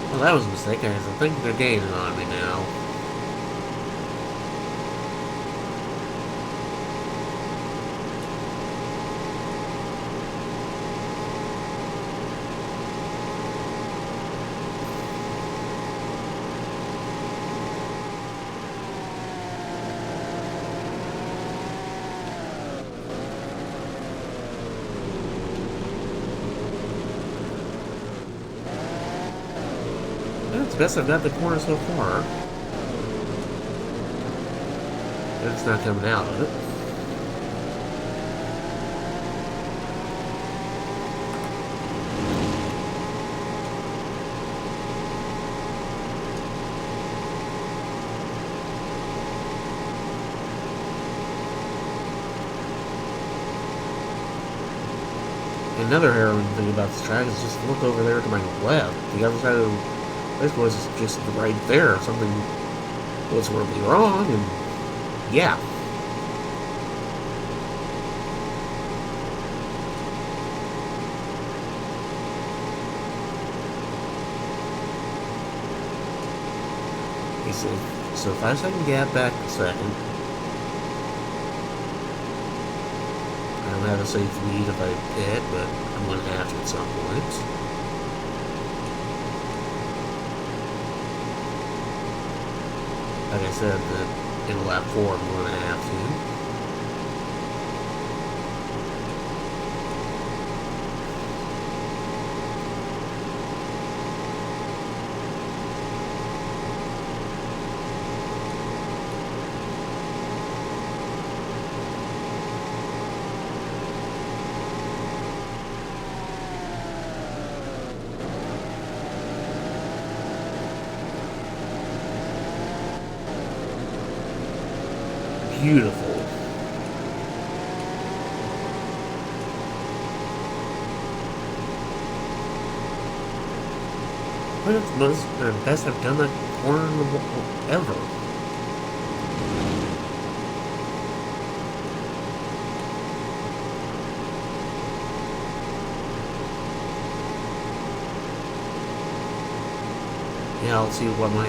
Well, that was a mistake, guys. I think they're gaining on me now. It's best I've got the corner so far. But it's not coming out of it. Another harrowing thing about this track is just look over there to my left. The other side of this was just right there. Something was horribly wrong, and yeah. Okay, so 5-second gap back to second. I don't have a safe lead if I pit, but I'm going to have to at some point. Like I said, in lap 4, I'm going to have to. beautiful. But it's the best I've done that corner in the ever. Yeah, I'll see what my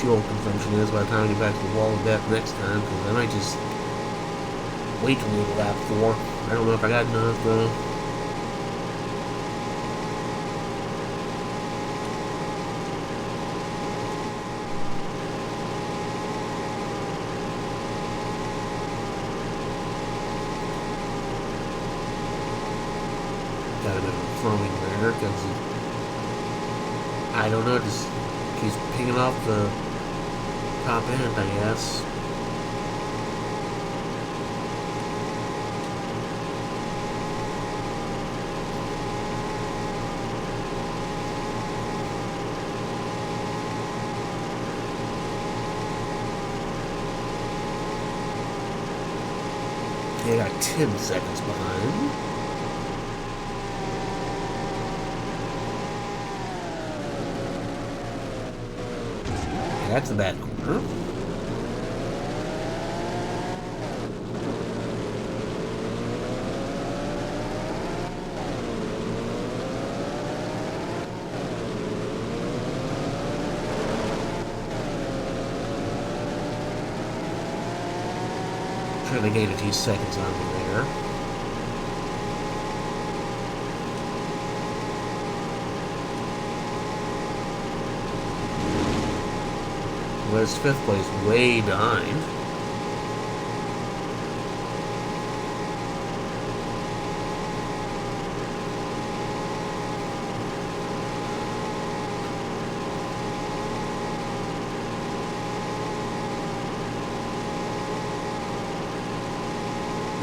fuel consumption is by the time I get back to the wall of death next time, because I might just wait till we lap 4. I don't know if I got enough, though. Got a bit of throwing there, because I don't know, just keeps pinging off the top end, I guess. They got 10 seconds behind. That's a bad corner. Trying to gain a few seconds on me there. Where's 5th place way behind?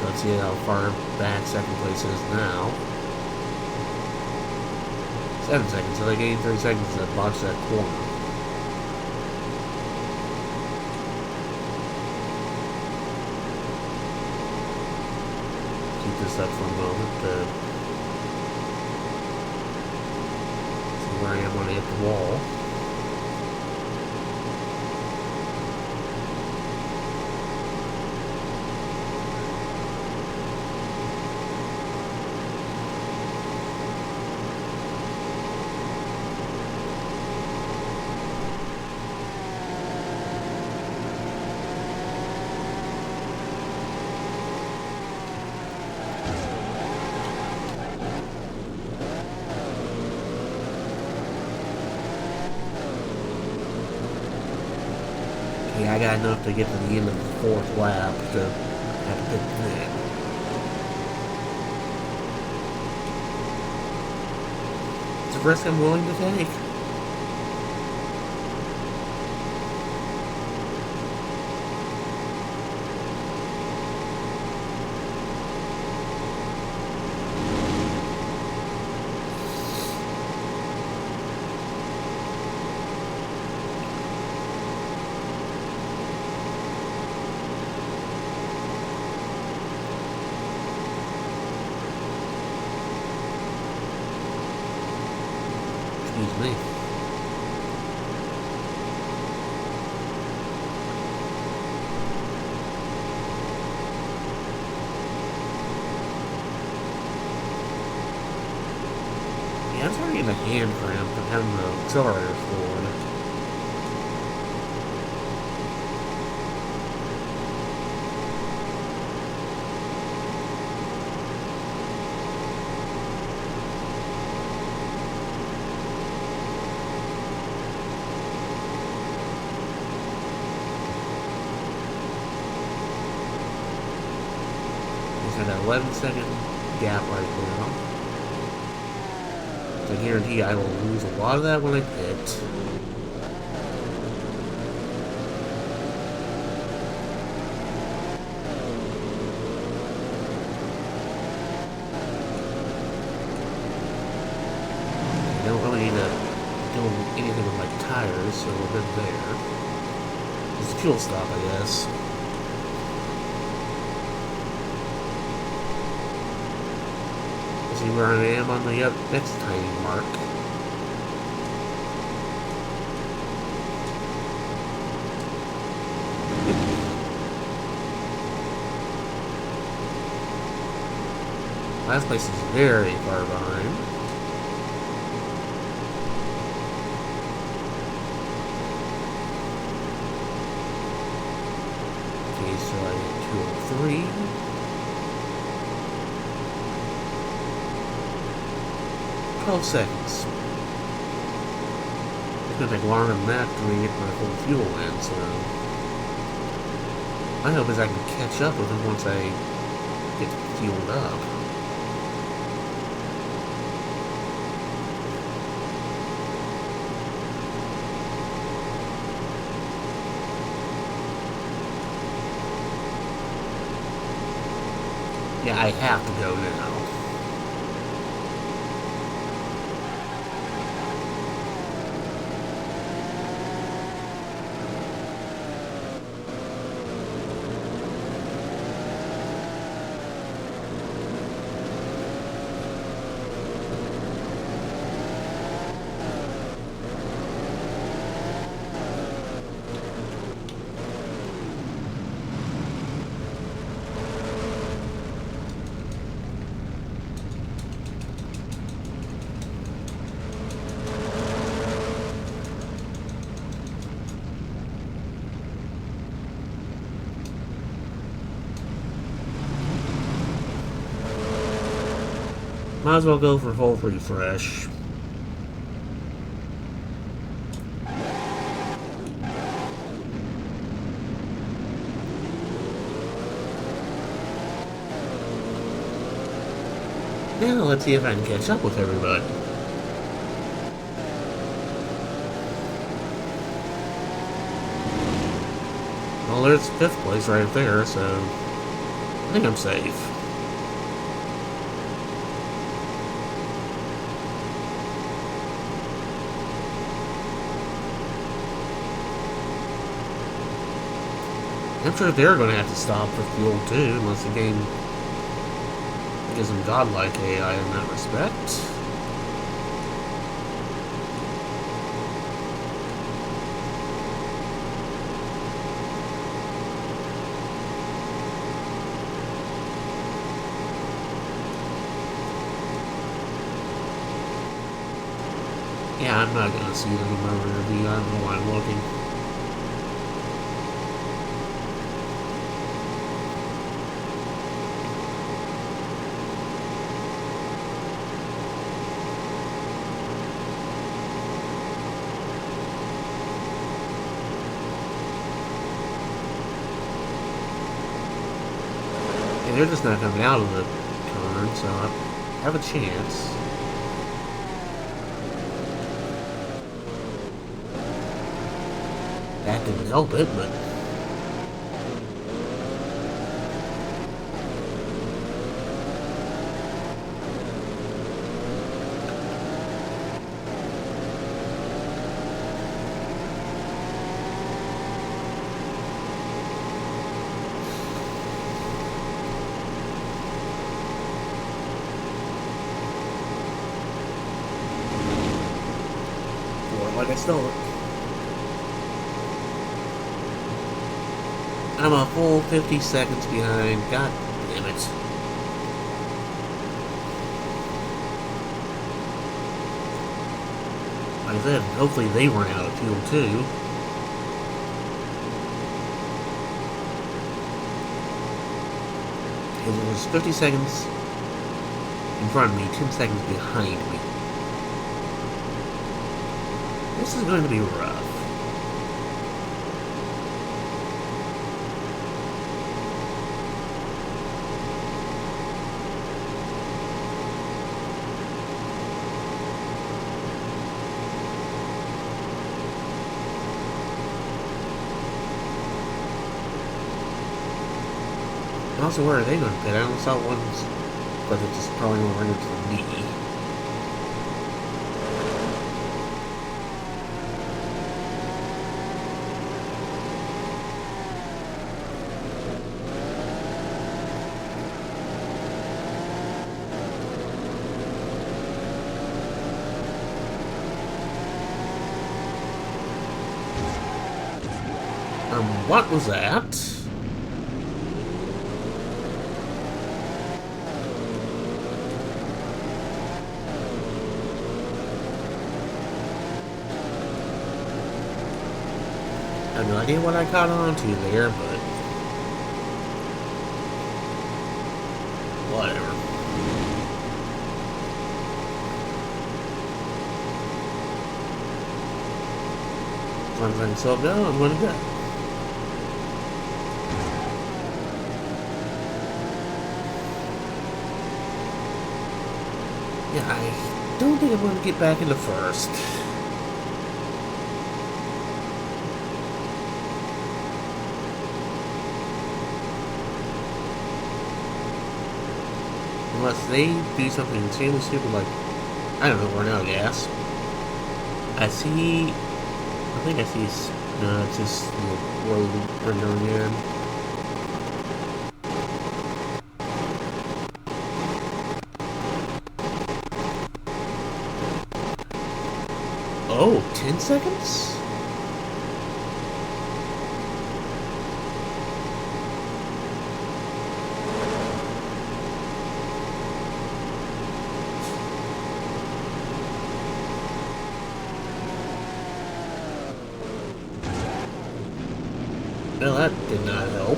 Let's see how far back 2nd place is now. 7 seconds, so they gained 30 seconds to box that corner. This up for a moment to see where I am when I hit the wall. Yeah, I got enough to get to the end of the 4th lap to have a good thing. It's a risk I'm willing to take. Excuse me. Yeah, I'm starting to get a hand cramp from having the accelerator forward. Got an 11-second gap right now. So I guarantee I will lose a lot of that when I pit. I don't really need to do anything with my tires, so we're good there. Just fuel stop, I guess. see where I am on the next tiny mark. Last place is very far behind. Okay, so I hit 203. $12 seconds. It's gonna take longer than that to get my full fuel in, so my hope is I can catch up with it once I get fueled up. Yeah, I have to go now. Might as well go for full refresh. Now let's see if I can catch up with everybody. Well, there's 5th place right there, so I think I'm safe. I'm sure they're going to have to stop for fuel too, unless the game gives them godlike AI in that respect. Yeah, I'm not going to see them in my rear view. I don't know why I'm looking. They're just not coming out of the turn, so I have a chance. That didn't help it, but like I stole it. I'm a full 50 seconds behind. God damn it. Like I said, hopefully they run out of fuel too. Because there's 50 seconds in front of me, 10 seconds behind me. This is going to be rough. Also, where are they going to pit? I only saw one, but it's just probably going to run into the knee. What was that? I have no idea what I caught on to there, but whatever. As long as I can slow down, I'm gonna go. Yeah, I don't think I'm going to get back into first. Unless they do something insanely stupid like, I don't know, run out of gas. I think I see, no, it's just the road rendering in. Oh, 10 seconds? Well, that did not help.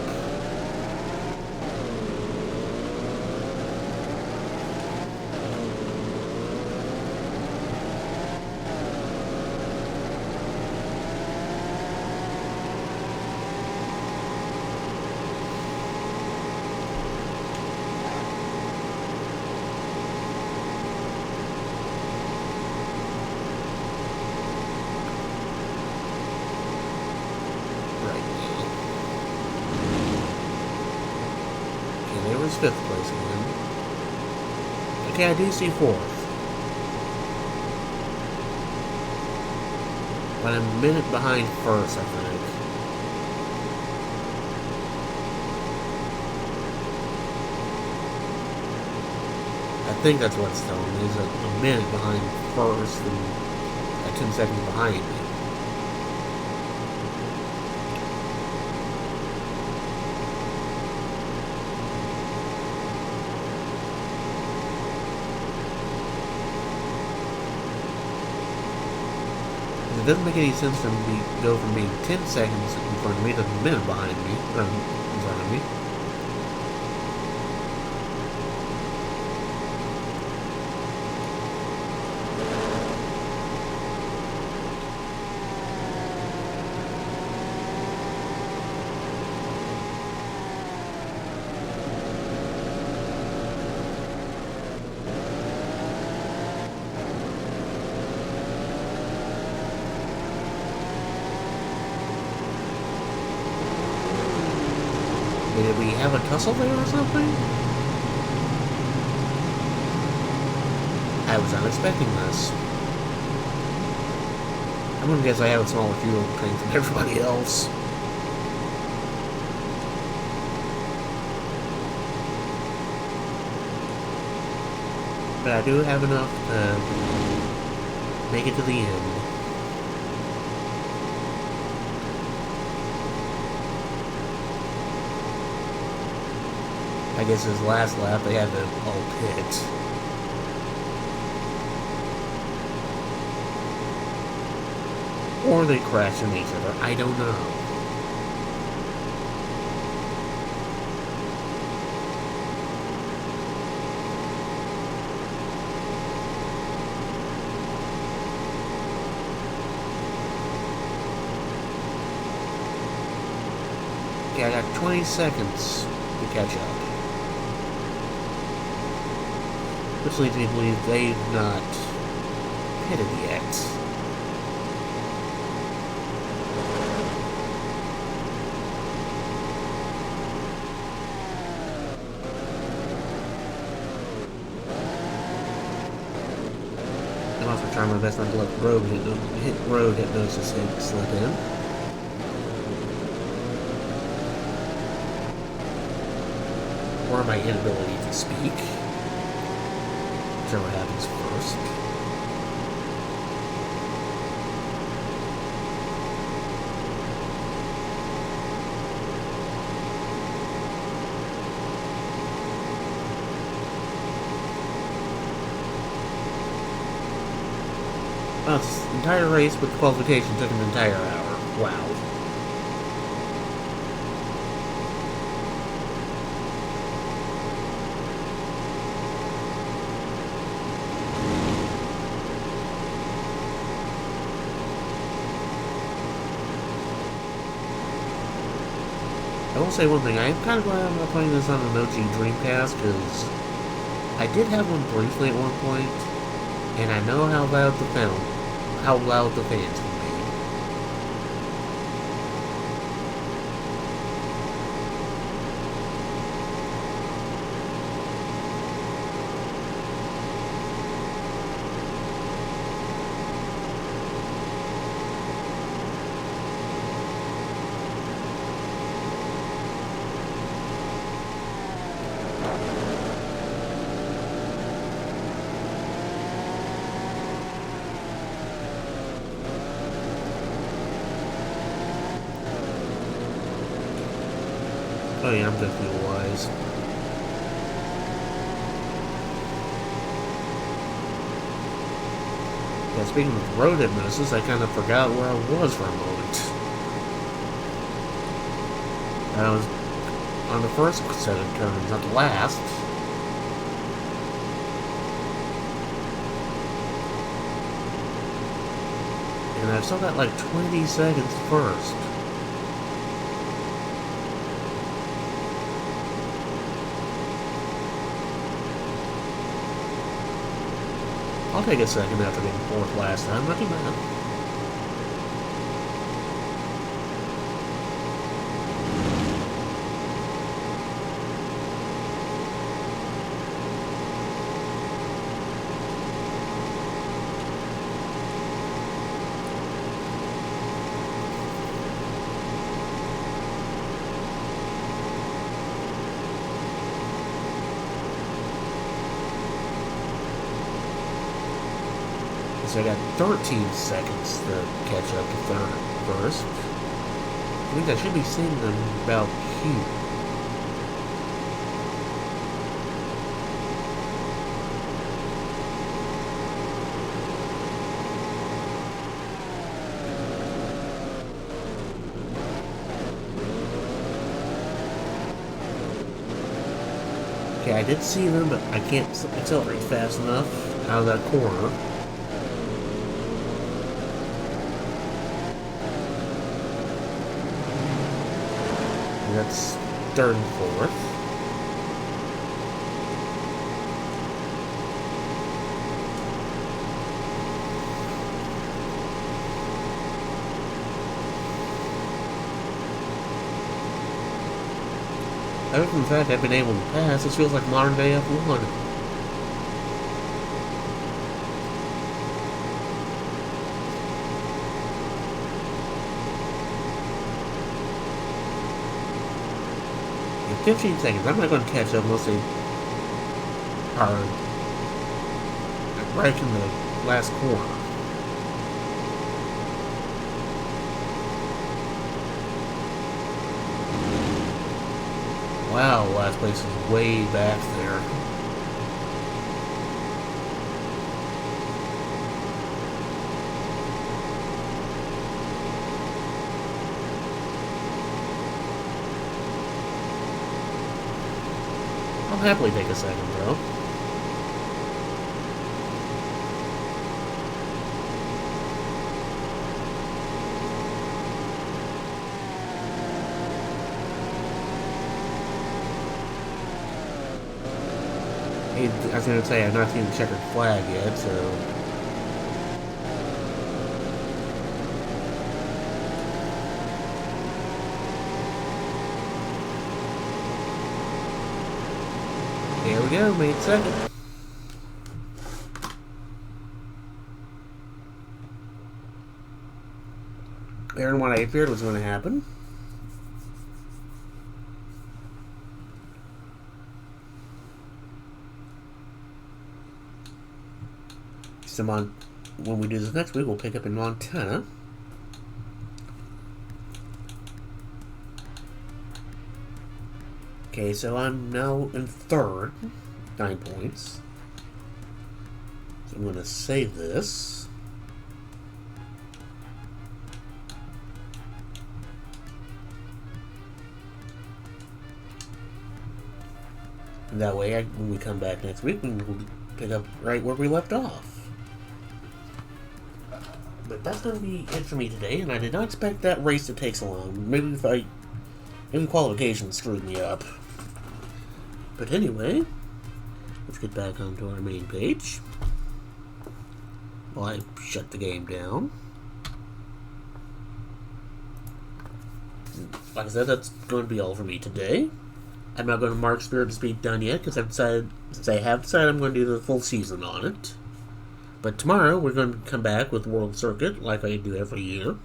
There was 5th place again. Okay, I do see 4th. But I'm a minute behind 1st, I think. I think that's what it's telling me, is a minute behind 1st and 10 seconds behind me. It doesn't make any sense for me to go from being 10 seconds in front of me to a minute behind me, or in front of me. Did we have a tussle there or something? I was not expecting this. I'm gonna guess I have a smaller fuel tank than everybody else. But I do have enough to make it to the end. I guess his last lap they had to all pit. Or they crashed into each other. I don't know. Okay, I got 20 seconds to catch up. Which leads me to believe they've not pitted yet. I'm also trying my best not to let road hypnosis slip in. Or my inability to speak. Whichever happens first. Wow, this entire race with qualification took an entire hour. Wow. I will say one thing, I am kind of glad I'm not playing this on an OG Dreamcast, because I did have one briefly at one point, and I know how loud the fans can be. Oh yeah, I'm definitely wise. Yeah, speaking of road hypnosis, I kind of forgot where I was for a moment. I was on the first set of turns, not the last. And I've still got like 20 seconds first. I'll take a second after being fourth last time, not too bad. So I got 13 seconds to catch up to first. I think I should be seeing them about here. Okay, I did see them, but I can't accelerate fast enough out of that corner. That's third and fourth. Other than the fact I've been able to pass, this feels like modern day F1. In 15 seconds, I'm not going to catch up unless they are right in the last corner. Wow, last place is way back there. I'll happily take a second, though. I was going to say, I've not seen the checkered flag yet, so... Here we go, made second. There and what I feared was going to happen. So when we do this next week, we'll pick up in Montana. Okay, so I'm now in third, 9 points. So I'm going to save this. That way, when we come back next week, we can pick up right where we left off. But that's going to be it for me today, and I did not expect that race to take so long. Maybe qualification screwed me up. But anyway, let's get back onto our main page. While I shut the game down. Like I said, that's going to be all for me today. I'm not going to mark Spirit of Speed done yet, because since I have decided I'm going to do the full season on it. But tomorrow, we're going to come back with World Circuit, like I do every year.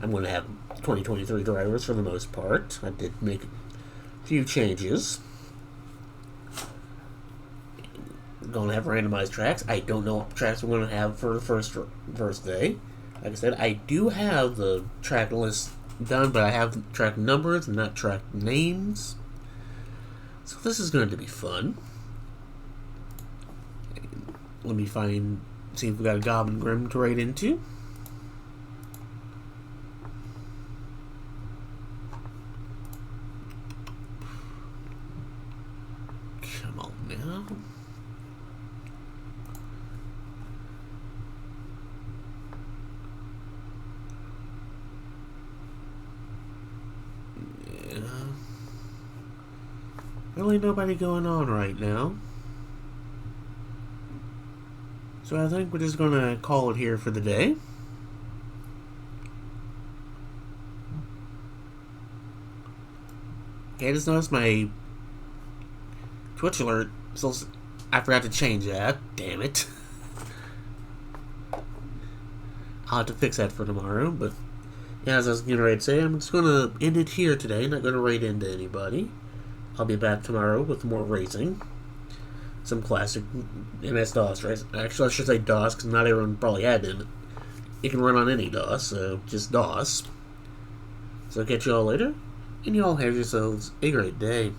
I'm going to have 2023 drivers for the most part. I did make a few changes. We're going to have randomized tracks. I don't know what tracks we're going to have for the first day. Like I said, I do have the track list done, but I have track numbers and not track names. So this is going to be fun. Let me see if we got a Goblin Grim to ride into. Come on now. Yeah. Really nobody going on right now. So I think we're just going to call it here for the day. Okay, I just noticed my Twitch alert. So I forgot to change that. Damn it. I'll have to fix that for tomorrow. But yeah, as I was getting ready to say, I'm just going to end it here today. Not going to raid into anybody. I'll be back tomorrow with more racing. Some classic MS-DOS, right? Actually, I should say DOS, because not everyone probably had it. It can run on any DOS, so just DOS. So catch you all later, and you all have yourselves a great day.